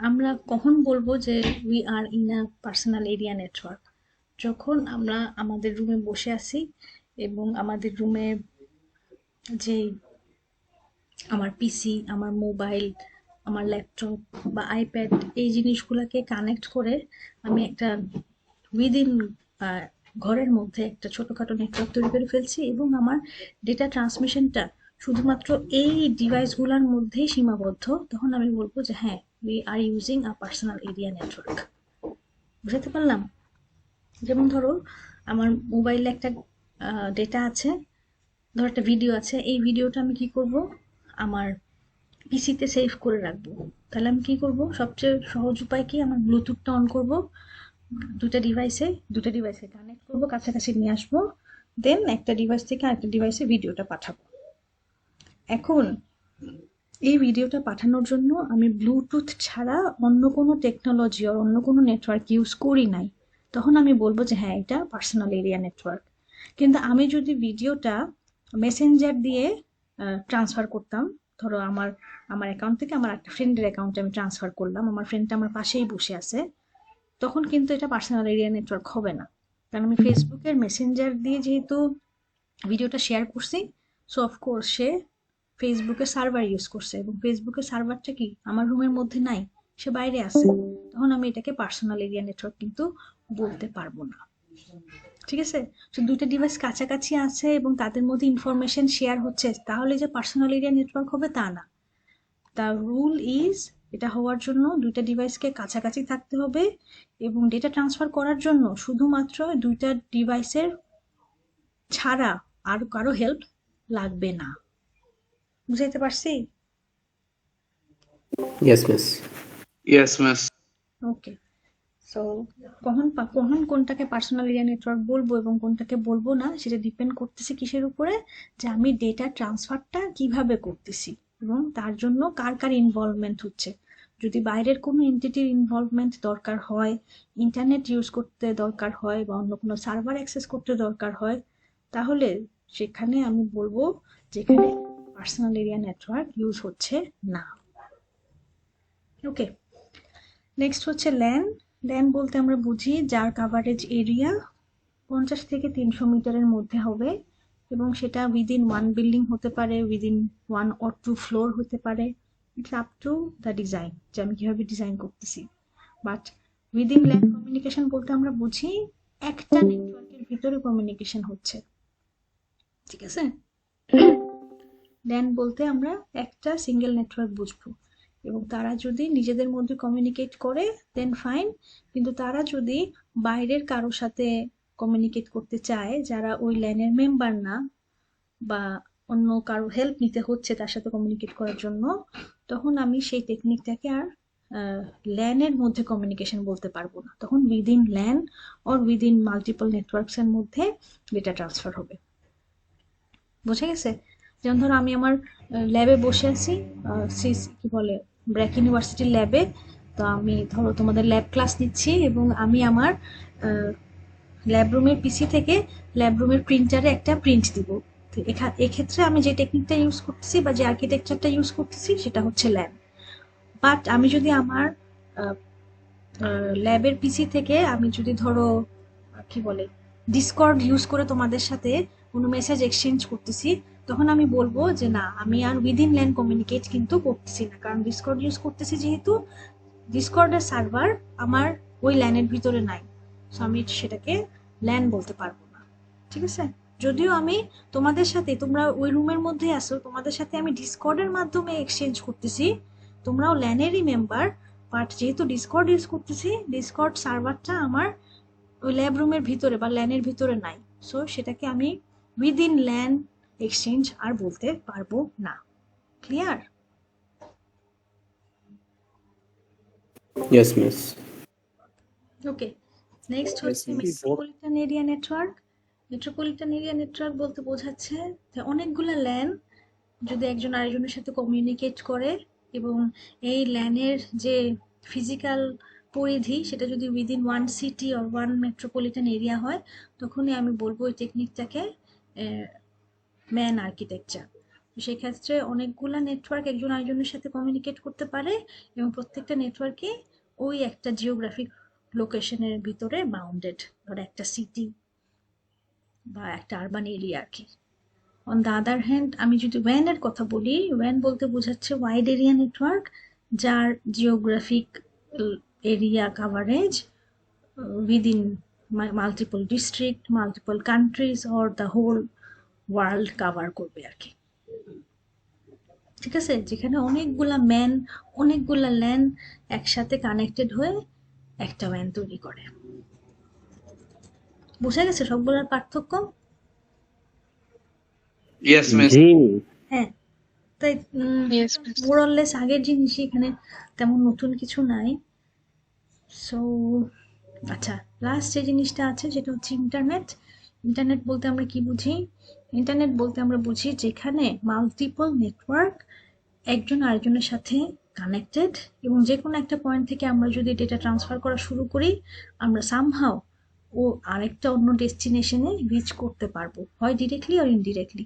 আমরা কখন বলবো যে we are in a personal area network? যখন আমরা আমাদের রুমে বসে আছি এবং আমাদের রুমে যে আমার পিসি, আমার মোবাইল, আমার ল্যাপটপ বা আইপ্যাড এই জিনিসগুলোকে কানেক্ট করে আমি একটা উইদিন ঘরের মধ্যে একটা ছোটখাটো নেটওয়ার্ক তৈরি করে ফেলছি এবং আমার ডেটা ট্রান্সমিশনটা শুধুমাত্র এই ডিভাইসগুলোর মধ্যেই সীমাবদ্ধ, তখন আমি বলবো যে হ্যাঁ, we are using a personal area network. বুঝতে পারলাম? যেমন ধরো আমার মোবাইলে একটা ডেটা আছে, ধরো একটা ভিডিও আছে, এই ভিডিওটা আমি কি করব, আমার পিসিতে সেভ করে রাখবো। তাহলে আমি কি করব, সবচেয়ে সহজ উপায় কি, আমার ব্লুটুথটা অন করব, দুটা ডিভাইসে কানেক্ট করব, কাছাকাছি নিয়ে আসবো, দেন একটা ডিভাইস থেকে আরেকটা ডিভাইসে ভিডিওটা পাঠাবো। এখন এই ভিডিওটা পাঠানোর জন্য আমি ব্লুটুথ ছাড়া অন্য কোনো টেকনোলজি আর অন্য কোনো নেটওয়ার্ক ইউজ করি নাই, তখন আমি বলবো যে হ্যাঁ, এটা পার্সোনাল এরিয়া নেটওয়ার্ক। কিন্তু আমি যদি ভিডিওটা মেসেঞ্জার দিয়ে ট্রান্সফার করতাম, ধরো আমার অ্যাকাউন্ট থেকে আমার একটা ফ্রেন্ডের অ্যাকাউন্টে আমি ট্রান্সফার করলাম, আমার ফ্রেন্ডটা আমার পাশেই বসে আছে, তখন কিন্তু এটা পার্সোনাল এরিয়া নেটওয়ার্ক হবে না। কারণ আমি ফেসবুকের মেসেঞ্জার দিয়ে যেহেতু ভিডিওটা শেয়ার করছি, সো অফকোর্স সে ফেসবুকের সার্ভার ইউজ করছে এবং ফেসবুকের সার্ভারটা কি আমার রুমের মধ্যে নাই, সে বাইরে আছে, তখন আমি এটাকে পার্সোনাল এরিয়া নেটওয়ার্ক কিন্তু বলতে পারবো না। ঠিক আছে? তো দুইটা ডিভাইস কাছাকাছি আছে এবং তাদের মধ্যে ইনফরমেশন শেয়ার হচ্ছে, তাহলে যে পার্সোনাল এরিয়া নেটওয়ার্ক হবে তা না। দ্য রুল ইজ, এটা হওয়ার জন্য দুইটা ডিভাইসকে কাছাকাছি থাকতে হবে এবং ডেটা ট্রান্সফার করার জন্য শুধুমাত্র দুইটা ডিভাইসের ছাড়া আর কারো হেল্প লাগবে না। বুঝাইতে পারছি? Yes, miss. Yes, miss. ওকে, সো কখন কোনটাকে পার্সোনাল এরিয়া নেটওয়ার্ক বলবো এবং কোনটাকে বলবো না, সেটা ডিপেন্ড করতেছে কিসের উপরে, যে আমি ডেটা ট্রান্সফারটা কিভাবে করতেছি এবং তার জন্য কার কার ইনভলভমেন্ট হচ্ছে। যদি বাইরের কোনো এন্টিটির ইনভলভমেন্ট দরকার হয়, ইন্টারনেট ইউজ করতে দরকার হয় বা অন্য কোনো সার্ভার অ্যাক্সেস করতে দরকার হয়, তাহলে সেখানে আমি বলবো যেখানে পার্সোনাল এরিয়া নেটওয়ার্ক ইউজ হচ্ছে না। ওকে, নেক্সট হচ্ছে ল্যান। ল্যান বলতে আমরা বুঝি যার কাভারেজ এরিয়া 50 থেকে 300 মিটারের মধ্যে হবে এবং সেটা উইদিন ওয়ান বিল্ডিং হতে পারে, উইদিন 1 or 2 ফ্লোর হতে পারে। It's up to the design, যে আমি কিভাবে ডিজাইন করতেছি। বাট উইদিন ল্যান কমিউনিকেশন বলতে আমরা বুঝি একটা নেটওয়ার্কের ভিতরে কমিউনিকেশন হচ্ছে। ঠিক আছে? ল্যান বলতে আমরা একটা সিঙ্গেল নেটওয়ার্ক বুঝবো এবং তারা যদি নিজেদের মধ্যে কমিউনিকেট করে দেন ফাইন, কিন্তু তারা যদি বাইরের কারোর সাথে কমিউনিকেট করতে চায় যারা ওই ল্যানের মেম্বার না বা অন্য কারো হেল্প নিতে হচ্ছে তার সাথে কমিউনিকেট করার জন্য, তখন আমি সেই টেকনিকটাকে আর ল্যানের মধ্যে কমিউনিকেশন বলতে পারবো না, তখন within LAN or within multiple networks এর মধ্যে ডেটা ট্রান্সফার হবে। বুঝে গেছে? যেমন ধরো আমি আমার ল্যাবে বসে আছি, কি বলে, ব্র্যাক ইউনিভার্সিটির ল্যাবে, তো আমি ধরো তোমাদের ল্যাব ক্লাস নিচ্ছি এবং আমি আমার ল্যাব রুমের পিসি থেকে ল্যাব রুমের প্রিন্টারে একটা প্রিন্ট দিব। তো এক্ষেত্রে আমি যে টেকনিকটা ইউজ করতেছি বা যে আর্কিটেকচারটা ইউজ করতেছি সেটা হচ্ছে ল্যাব। বাট আমি যদি আমার ল্যাবের পিসি থেকে আমি যদি ধরো কি বলে ডিসকর্ড ইউজ করে তোমাদের সাথে কোনো মেসেজ এক্সচেঞ্জ করতেছি, তখন আমি বলবো যে না, আমি আর উইদিন ল্যান কমিউনিকেট কিন্তু করতেছি না, কারণ ডিসকর্ড ইউজ করতেছি যেহেতু ডিসকর্ডের সার্ভার আমার ওই ল্যানের ভিতরে নাই, সো আমি সেটাকে ল্যান বলতে পারবো না। ঠিক আছে? যদিও আমি তোমাদের সাথে, তোমরা ওই রুমের মধ্যে আসো, তোমাদের সাথে আমি ডিসকর্ডের মাধ্যমে এক্সচেঞ্জ করতেছি, তোমরাও ল্যানেরই মেম্বার, বাট যেহেতু ডিসকর্ড ইউজ করতেছি, ডিসকর্ড সার্ভারটা আমার ওই ল্যাব রুমের ভিতরে বা ল্যানের ভিতরে নাই, সো সেটাকে আমি উইদিন ল্যান এক্সচেঞ্জ আর বলতে পারবো না। ক্লিয়ার? Yes, miss. ওকে, নেক্সট হচ্ছে metropolitan area network. Metropolitan area network বলতে বোঝাচ্ছে যে অনেকগুলো ল্যান যদি একজন আরেকজনের সাথে কমিউনিকেট করে এবং এই ল্যানের যে ফিজিক্যাল পরিধি সেটা যদি within one city or one metropolitan area হয়, তখনই আমি বলবো ওই টেকনিকটাকে ম্যান আর্কিটেকচার। সেক্ষেত্রে অনেকগুলা নেটওয়ার্ক একজন আরেকজনের সাথে কমিউনিকেট করতে পারে এবং প্রত্যেকটা নেটওয়ার্কে ওই একটা জিওগ্রাফিক লোকেশনের ভিতরে বাউন্ডেড, ধর একটা সিটি বা একটা আরবান এরিয়া আর কি। অন দ্য আদার হ্যান্ড আমি যদি ওয়ানের কথা বলি, ওয়ান বলতে বোঝাচ্ছে ওয়াইড এরিয়া নেটওয়ার্ক, যার geographic area coverage within multiple district, multiple countries or the whole world cover করবে আর কি। ঠিক আছে, যেখানে অনেকগুলা ম্যান, অনেকগুলা ল্যান্ড একসাথে কানেক্টেড হয়ে একটা ওয়ান তৈরি করে। বোঝা গেছে সবগুলোর পার্থক্য? Yes, miss. জি হ্যাঁ, তাই Yes, miss. মোরলেস আগের জিনিসই, এখানে তেমন নতুন কিছু নাই। সো আচ্ছা, লাস্ট যে জিনিসটা আছে সেটা হচ্ছে ইন্টারনেট। ইন্টারনেট বলতে আমরা কি বুঝি? ইন্টারনেট বলতে আমরা বুঝি যেখানে মাল্টিপল নেটওয়ার্ক একজন আরেকজনের সাথে কানেক্টেড, এবং যে কোনো একটা পয়েন্ট থেকে আমরা যদি ডেটা ট্রান্সফার করা শুরু করি, আমরা সামহাও ও আরেকটা অন্য ডেস্টিনেশনে রিচ করতে পারবো, হয় ডিরেক্টলি আর ইনডিরেক্টলি।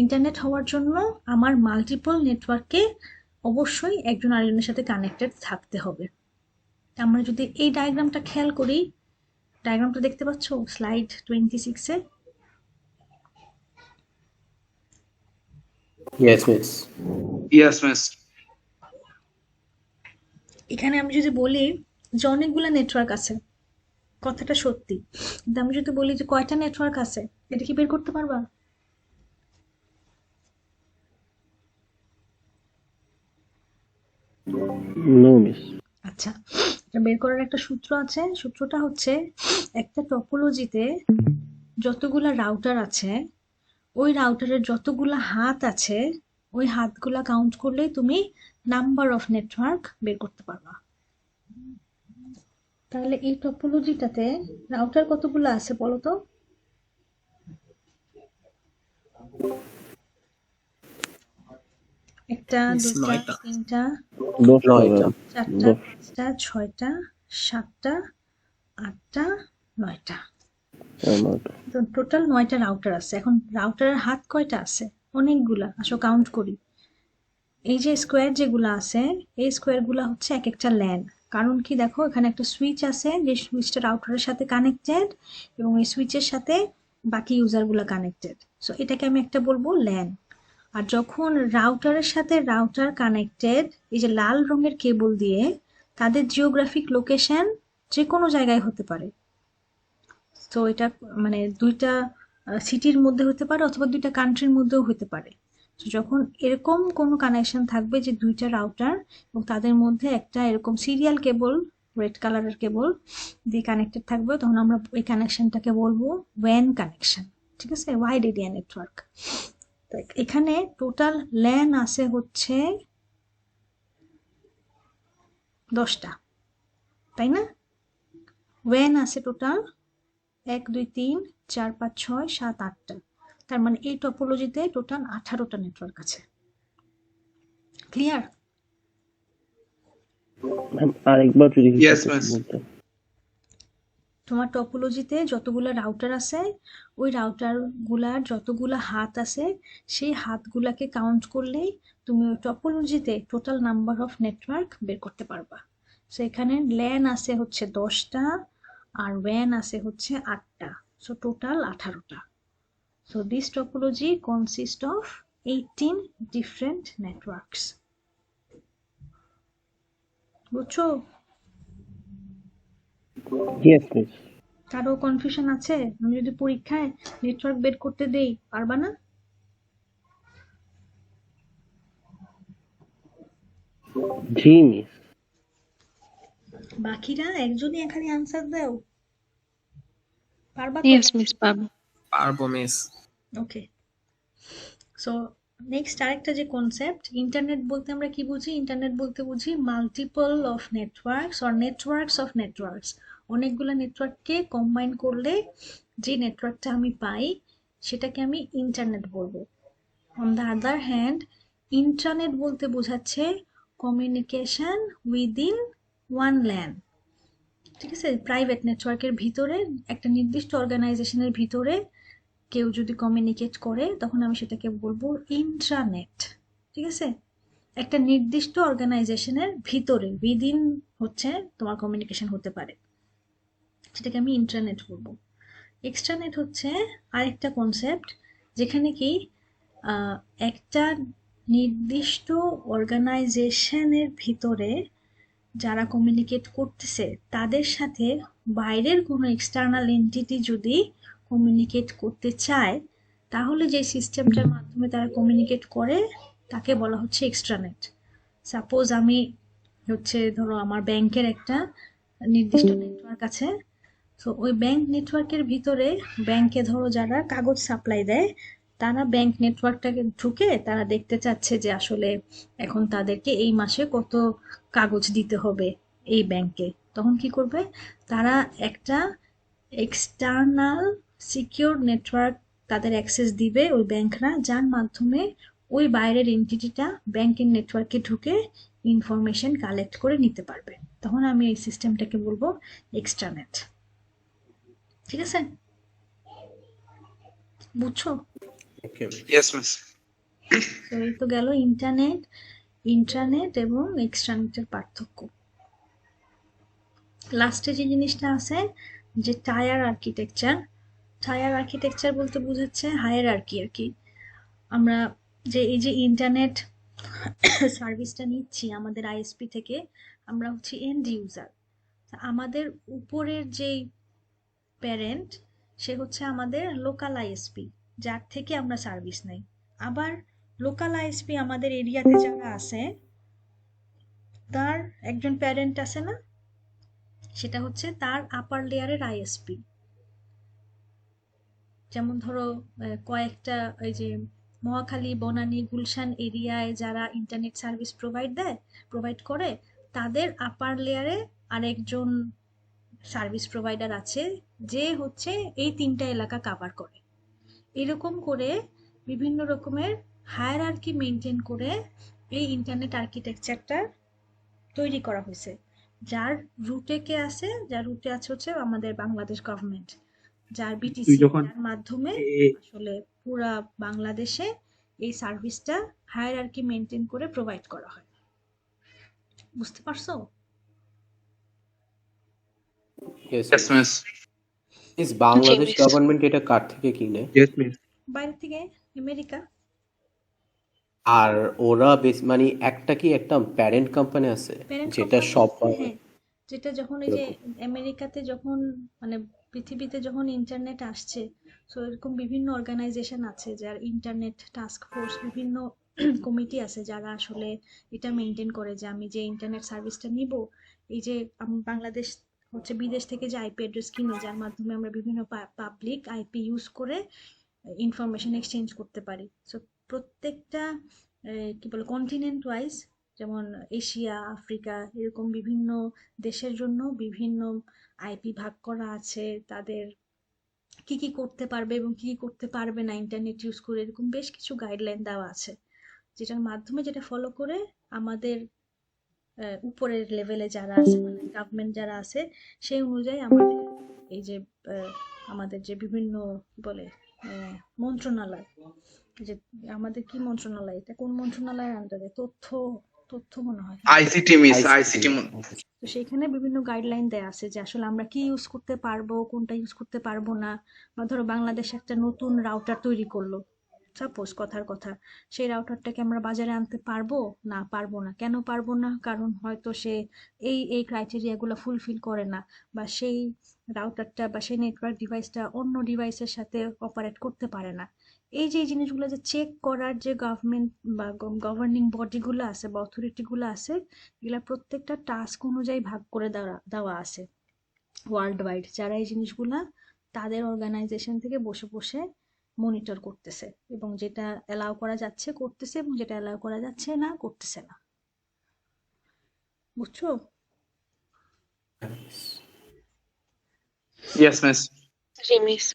ইন্টারনেট হওয়ার জন্য আমার মাল্টিপল নেটওয়ার্কে অবশ্যই একজন আরেকজনের সাথে কানেক্টেড থাকতে হবে। আমরা যদি এই ডায়াগ্রামটা খেয়াল করি, ডায়াগ্রামটা দেখতে পাচ্ছ slide 26-এ? Yes, miss. Yes, miss. এখানে আমি যদি বলি যে অনেকগুলো নেটওয়ার্ক আছে, কথাটা সত্যি, কিন্তু আমি যদি বলি যে কয়টা নেটওয়ার্ক আছে, এটা কি বের করতে পারবা? No miss. আচ্ছা, এটা বের করার একটা সূত্র আছে। সূত্রটা হচ্ছে একটা টপোলজিতে যতগুলা রাউটার আছে, ওই রাউটারের যতগুলা হাত আছে, ওই হাতগুলা কাউন্ট করলেই তুমি নাম্বার অফ নেটওয়ার্ক বের করতে পারবা। তাহলে এই টপোলজিটাতে রাউটার কতগুলো আছে বলো তো? একটা, Miss, দুটা, নয়টা। তিনটা, 10টা নয়টা। চারটা, পাঁচটা, ছয়টা, সাতটা, আটটা, নয়টা। তো টোটাল 9টা রাউটার আছে। এখন রাউটারের হাত কয়টা আছে? অনেকগুলা। আসো কাউন্ট করি। এই যে স্কোয়ার যেগুলো আছে, এই স্কোয়ারগুলো হচ্ছে এক একটা ল্যান। কারণ কি দেখো, এখানে একটা সুইচ আছে, যে সুইচটা রাউটারের সাথে কানেক্টেড, এবং এই সুইচের সাথে বাকি ইউজারগুলো কানেক্টেড। সো এটাকে আমি একটা বলবো ল্যান। আর যখন রাউটারের সাথে রাউটার কানেক্টেড, এই যে লাল রঙের কেবল দিয়ে, তাদের জিওগ্রাফিক লোকেশন যে কোনো জায়গায় হতে পারে। তো এটা মানে দুইটা সিটির মধ্যে হতে পারে অথবা দুইটা কান্ট্রির মধ্যেও হতে পারে। তো যখন এরকম কোনো কানেকশন থাকবে যে দুইটা রাউটার এবং তাদের মধ্যে একটা এরকম সিরিয়াল কেবল, রেড কালারের কেবল দিয়ে কানেক্টেড থাকবে, তখন আমরা এই কানেকশনটাকে বলবো ওয়ান কানেকশন। ঠিক আছে, ওয়াইড এরিয়া নেটওয়ার্ক। তো এখানে টোটাল ল্যান আছে হচ্ছে 10টা, তাই না? ওয়ান আছে টোটাল 1, 2, 3, 4, 5, 6, 7, 8টা। তার মানে এই টপোলজিতে টোটাল 18টা নেটওয়ার্ক আছে। ক্লিয়ার? আরেকবার যদি Yes, miss. বলতে। তোমার টপোলজিতে যতগুলা রাউটার আছে, ওই রাউটার গুলার যতগুলা হাত আছে, সেই হাতগুলাকে কাউন্ট করলেই তুমি ওই টপোলজিতে টোটাল নাম্বার অফ নেটওয়ার্ক বের করতে পারবা। সো এখানে ল্যান আছে হচ্ছে 10টা আর ওয়ান আছে হচ্ছে 8টা। সো টোটাল 18টা। So this topology consists of 18 different networks. বুঝছো? Yes miss. কারো কনফিউশন আছে? আমি যদি পরীক্ষায় নেটওয়ার্ক বের করতে দেই, পারবা না? জি মিস। বাকিরা একজনই এখানে আনসার দাও, পারবা তো? Yes, miss, পাবো। পারবো মিস। ওকে, সো নেক্সট আরেকটা যে কনসেপ্ট, ইন্টারনেট বলতে আমরা কি বুঝি? ইন্টারনেট বলতে বুঝি multiple of networks or networks of networks. অনেকগুলো নেটওয়ার্ককে কম্বাইন করলে যে নেটওয়ার্কটা আমি পাই, সেটাকে আমি ইন্টারনেট বলবো। On the other hand, intranet বলতে বোঝাচ্ছে কমিউনিকেশন উইদিন ওয়ান ল্যান। ঠিক আছে, প্রাইভেট নেটওয়ার্কের ভিতরে একটা নির্দিষ্ট অর্গানাইজেশনের ভিতরে কেউ যদি কমিউনিকেট করে তখন আমি সেটাকে বলবো ইন্ট্রানেট। ঠিক আছে, একটা নির্দিষ্ট অর্গানাইজেশনের ভিতরে উইদিন হচ্ছে তোমার কমিউনিকেশন হতে পারে, সেটাকে আমি ইন্ট্রানেট বলবো। এক্সট্রানেট হচ্ছে আরেকটা কনসেপ্ট, যেখানে কি একটা নির্দিষ্ট অর্গানাইজেশনের ভিতরে যারা কমিউনিকেট করতেছে তাদের সাথে বাইরের কোনো এক্সটার্নাল এন্টিটি যদি কমিউনিকেট করতে চায়, তাহলে যে সিস্টেমটার মাধ্যমে তারা কমিউনিকেট করে তাকে বলা হচ্ছে এক্সট্রানেট। সাপোজ আমি হচ্ছে ধরো আমার ব্যাংকের একটা নির্দিষ্ট নেটওয়ার্ক আছে, তো ওই ব্যাংক নেটওয়ার্কের ভিতরে ব্যাংকে ধরো যারা কাগজ সাপ্লাই দেয় তারা ব্যাংক নেটওয়ার্কটাকে ঢুকে তারা দেখতে চাচ্ছে যে আসলে এখন তাদেরকে এই মাসে কত কাগজ দিতে হবে এই ব্যাংকে, তখন কি করবে, তারা একটা এক্সটার্নাল সিকিউর নেটওয়ার্ক তাদের অ্যাক্সেস দিবে ওই ব্যাংকরা, যার মাধ্যমে ওই বাইরের এন্টিটিটা ব্যাংকের নেটওয়ার্কে ঢুকে ইনফরমেশন কালেক্ট করে নিতে পারবে। তখন আমি এই সিস্টেমটাকে বলবো এক্সট্রানেট। ঠিক আছে, বুঝছো? ওকে Yes, miss. তো এই তো গেল ইন্টারনেট, ইন্ট্রানেট এবং এক্সট্রানেটের পার্থক্য। লাস্টে যে জিনিসটা আছে যে টায়ার আর্কিটেকচার, টায়ার আর্কিটেকচার বলতে বোঝাচ্ছে হায়ারার্কি আর কি। আমরা যে এই যে ইন্টারনেট সার্ভিসটা নিচ্ছি আমাদের আইএসপি থেকে, আমরা হচ্ছে এন্ড ইউজার। আমাদের উপরের যেই প্যারেন্ট সে হচ্ছে আমাদের লোকাল আইএসপি, যার থেকে আমরা সার্ভিস নেই। আবার লোকাল আইএসপি আমাদের এরিয়াতে যারা আছে তার একজন প্যারেন্ট আছে না, সেটা হচ্ছে তার আপার লেয়ারের আইএসপি। যেমন ধরো কয়েকটা ওই যে মহাখালী, বনানী, গুলশান এরিয়ায় যারা ইন্টারনেট সার্ভিস প্রোভাইড করে তাদের আপার লেয়ারে আরেকজন সার্ভিস প্রোভাইডার আছে যে হচ্ছে এই 3টা এলাকা কাভার করে। এরকম করে বিভিন্ন রকমের হায়ারার্কি মেনটেন করে এই ইন্টারনেট আর্কিটেকচারটা তৈরি করা হয়েছে। যার রুটে কে আছে, যার রুটে আছে হচ্ছে আমাদের বাংলাদেশ গভর্নমেন্ট, যার বিটিসি, যার মাধ্যমে আসলে পুরা বাংলাদেশে এই সার্ভিসটা হায়ারার্কি মেনটেন করে প্রোভাইড করা হয়। বুঝতে পারছো? Yes Yes, miss. Miss Bangladesh miss. Government এটা কার থেকে কিনে? Yes, miss. বাইরে থেকে, আমেরিকা। আর ওরা মানে একটা কি একটা প্যারেন্ট কোম্পানি আছে প্যারেন্ট যেটা কোম্পানি সব আছে, হ্যাঁ, যেটা যখন এই যে এরকম? আমেরিকাতে যখন মানে পৃথিবীতে যখন ইন্টারনেট আসছে, সো এরকম বিভিন্ন অর্গানাইজেশন আছে যার ইন্টারনেট টাস্ক ফোর্স, বিভিন্ন কমিটি আছে যারা আসলে এটা মেনটেন করে যে আমি যে ইন্টারনেট সার্ভিসটা নিব, এই যে বাংলাদেশ হচ্ছে বিদেশ থেকে যে আইপি অ্যাড্রেস কিনে যার মাধ্যমে আমরা বিভিন্ন পাবলিক আইপি ইউজ করে ইনফরমেশন এক্সচেঞ্জ করতে পারি। সো প্রত্যেকটা কি বলে কন্টিনেন্ট ওয়াইজ, যেমন এশিয়া, আফ্রিকা, এরকম বিভিন্ন দেশের জন্য বিভিন্ন আইপি ভাগ করা আছে, তাদের কি কি করতে পারবে এবং কি কি করতে পারবে না ইন্টারনেট ইউজ করে, এরকম বেশ কিছু গাইডলাইন দেওয়া আছে, যেটার মাধ্যমে যেটা ফলো করে আমাদের উপরের লেভেলে যারা আছে মানে গভর্নমেন্ট যারা আছে সেই অনুযায়ী আমাদের এই যে আমাদের যে বিভিন্ন কি বলে মন্ত্রণালয়, যে আমাদের কি মন্ত্রণালয়, এটা কোন মন্ত্রণালয়ের আন্ডারে, তথ্য তথ্য মনে হয়, ICT, miss. ICT ICT. তো সেখানে বিভিন্ন গাইডলাইন দেয়া আছে যে আসলে আমরা কি ইউজ করতে পারবো, কোনটা ইউজ করতে পারবো না। বা ধরো বাংলাদেশ একটা নতুন রাউটার তৈরি করলো, সাপোজ কথার কথা, সেই রাউটারটাকে আমরা বাজারে আনতে পারবো না, পারবো না। কেন পারবো না? কারণ হয়তো সে এই ক্রাইটেরিয়াগুলো ফুলফিল করে না, বা সেই রাউটারটা বা সেই নেটওয়ার্ক ডিভাইসটা অন্য ডিভাইসের সাথে অপারেট করতে পারে না। এই যে জিনিসগুলো যে চেক করার যে গভর্নমেন্ট বা গভর্নিং বডিগুলো আছে বা অথরিটিগুলো আছে, এগুলা প্রত্যেকটা টাস্ক অনুযায়ী ভাগ করে দেওয়া আছে ওয়ার্ল্ড ওয়াইড, যারা এই জিনিসগুলা তাদের অর্গানাইজেশন থেকে বসে বসে মনিটর করতেছে এবং যেটা অ্যালাউ করা যাচ্ছে করতেছে এবং যেটা অ্যালাউ করা যাচ্ছে না করতেছে না। বুঝছো? Yes, miss. জি মিস।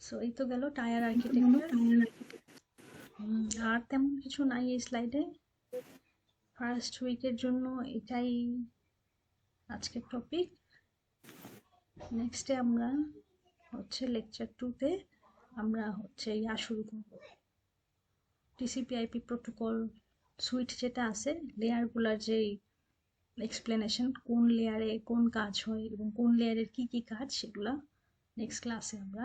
সো এই তো গেল টায়ার আর্কিটেকচার। আর তেমন কিছু নাই এই স্লাইডে। ফার্স্ট উইকের জন্য এটাই আজকের টপিক। নেক্সটে আমরা হচ্ছে লেকচার 2-তে আমরা হচ্ছে শুরু করব, টিসিপি/আইপি প্রোটোকল সুইট যেটা আছে, লেয়ারগুলোর যে এক্সপ্লেনেশন, কোন লেয়ারে কোন কাজ হয় এবং কোন লেয়ারের কি কি কাজ, সেগুলা নেক্সট ক্লাসে আমরা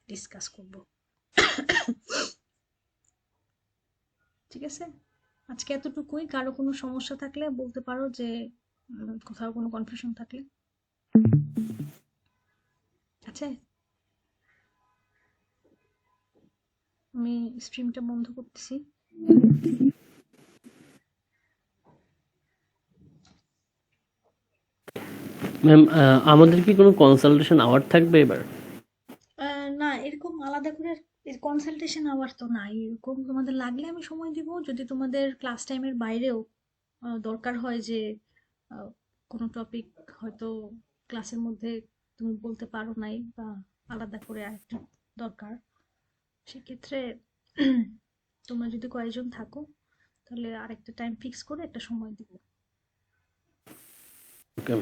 ডিসকাস করব। ঠিক আছে, আজকে এতটুকুই। কারো কোনো সমস্যা থাকলে বলতে পারো, যে কোথাও কোনো কনফিউশন থাকলে। আচ্ছা, আমি স্ট্রিমটা বন্ধ করতেছি। ম্যাম, আমাদের কি কোনো কনসালটেশন আওয়ার থাকবে এবার? না, এরকম আলাদা করে কনসালটেশন আওয়ার তো নাই। এরকম তোমাদের লাগলে আমি সময় দিব। যদি তোমাদের ক্লাস টাইমের বাইরেও দরকার হয়, যে কোনো টপিক হয়তো ক্লাসের মধ্যে তুমি বলতে পারো নাই, বা আলাদা করে আরেকটা দরকার, সেক্ষেত্রে তোমরা যদি কয়েকজন থাকো, তাহলে আরেকটা টাইম ফিক্স করে একটা সময় দিব। ওকে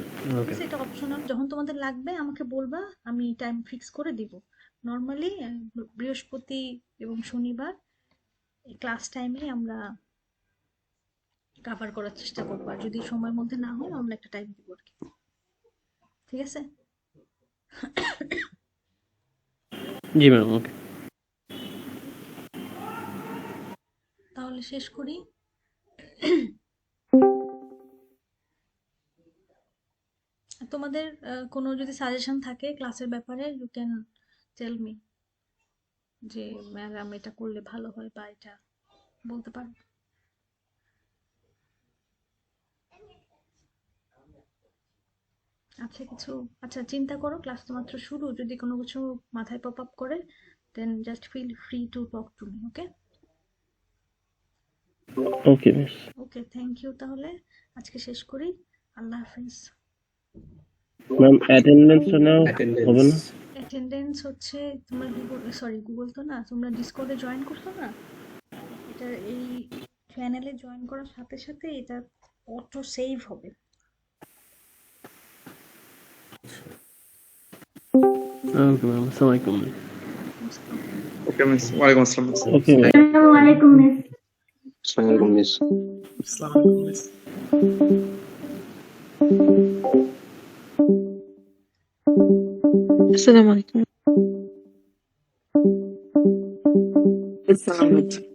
ওকে। এটা অপশনাল, যখন তোমাদের লাগবে আমাকে বলবা, আমি টাইম ফিক্স করে দিব। নর্মালি বৃহস্পতি এবং শনিবার ক্লাস টাইমে আমরা কভার করার চেষ্টা করবো, আর যদি সময়ের মধ্যে না হয় আমরা একটা টাইম দিব আর কি। ঠিক আছে, জি ম্যাম, ওকে। তাহলে শেষ করি। তোমাদের কোনো যদি সাজেশন থাকে ক্লাসের ব্যাপারে, ইউ ক্যান টেল মি, যে ম্যাডাম এটা করলে ভালো হয়, বা এটা বলতে পারো। আচ্ছা, কিছু চিন্তা করো, ক্লাস তো মাত্র শুরু। যদি কোনো কিছু মাথায় পপ আপ করে, then just feel free to talk to me. Okay okay miss. Okay, thank you. তাহলে আজকে শেষ করি। আল্লাহ হাফিজ। ম্যাম, অ্যাটেন্ডেন্সটা নাও হবে অ্যাটেন্ডেন্স না? অ্যাটেন্ডেন্স হচ্ছে তোমরা গুগল তো না, তোমরা ডিসকর্ডে জয়েন করছো না? এটা এই চ্যানেলে জয়েন করার সাথে সাথে এটা অটো সেভ হবে। ওকে ম্যাম, আসসালামু আলাইকুম। Okay, miss. Walaikum assalam, miss. Okay ma'am. Assalamualaikum, Miss. Assalamualaikum, miss. আসসালামু আলাইকুম মিস। Assalamu alaikum. আসসালামু আলাইকুম।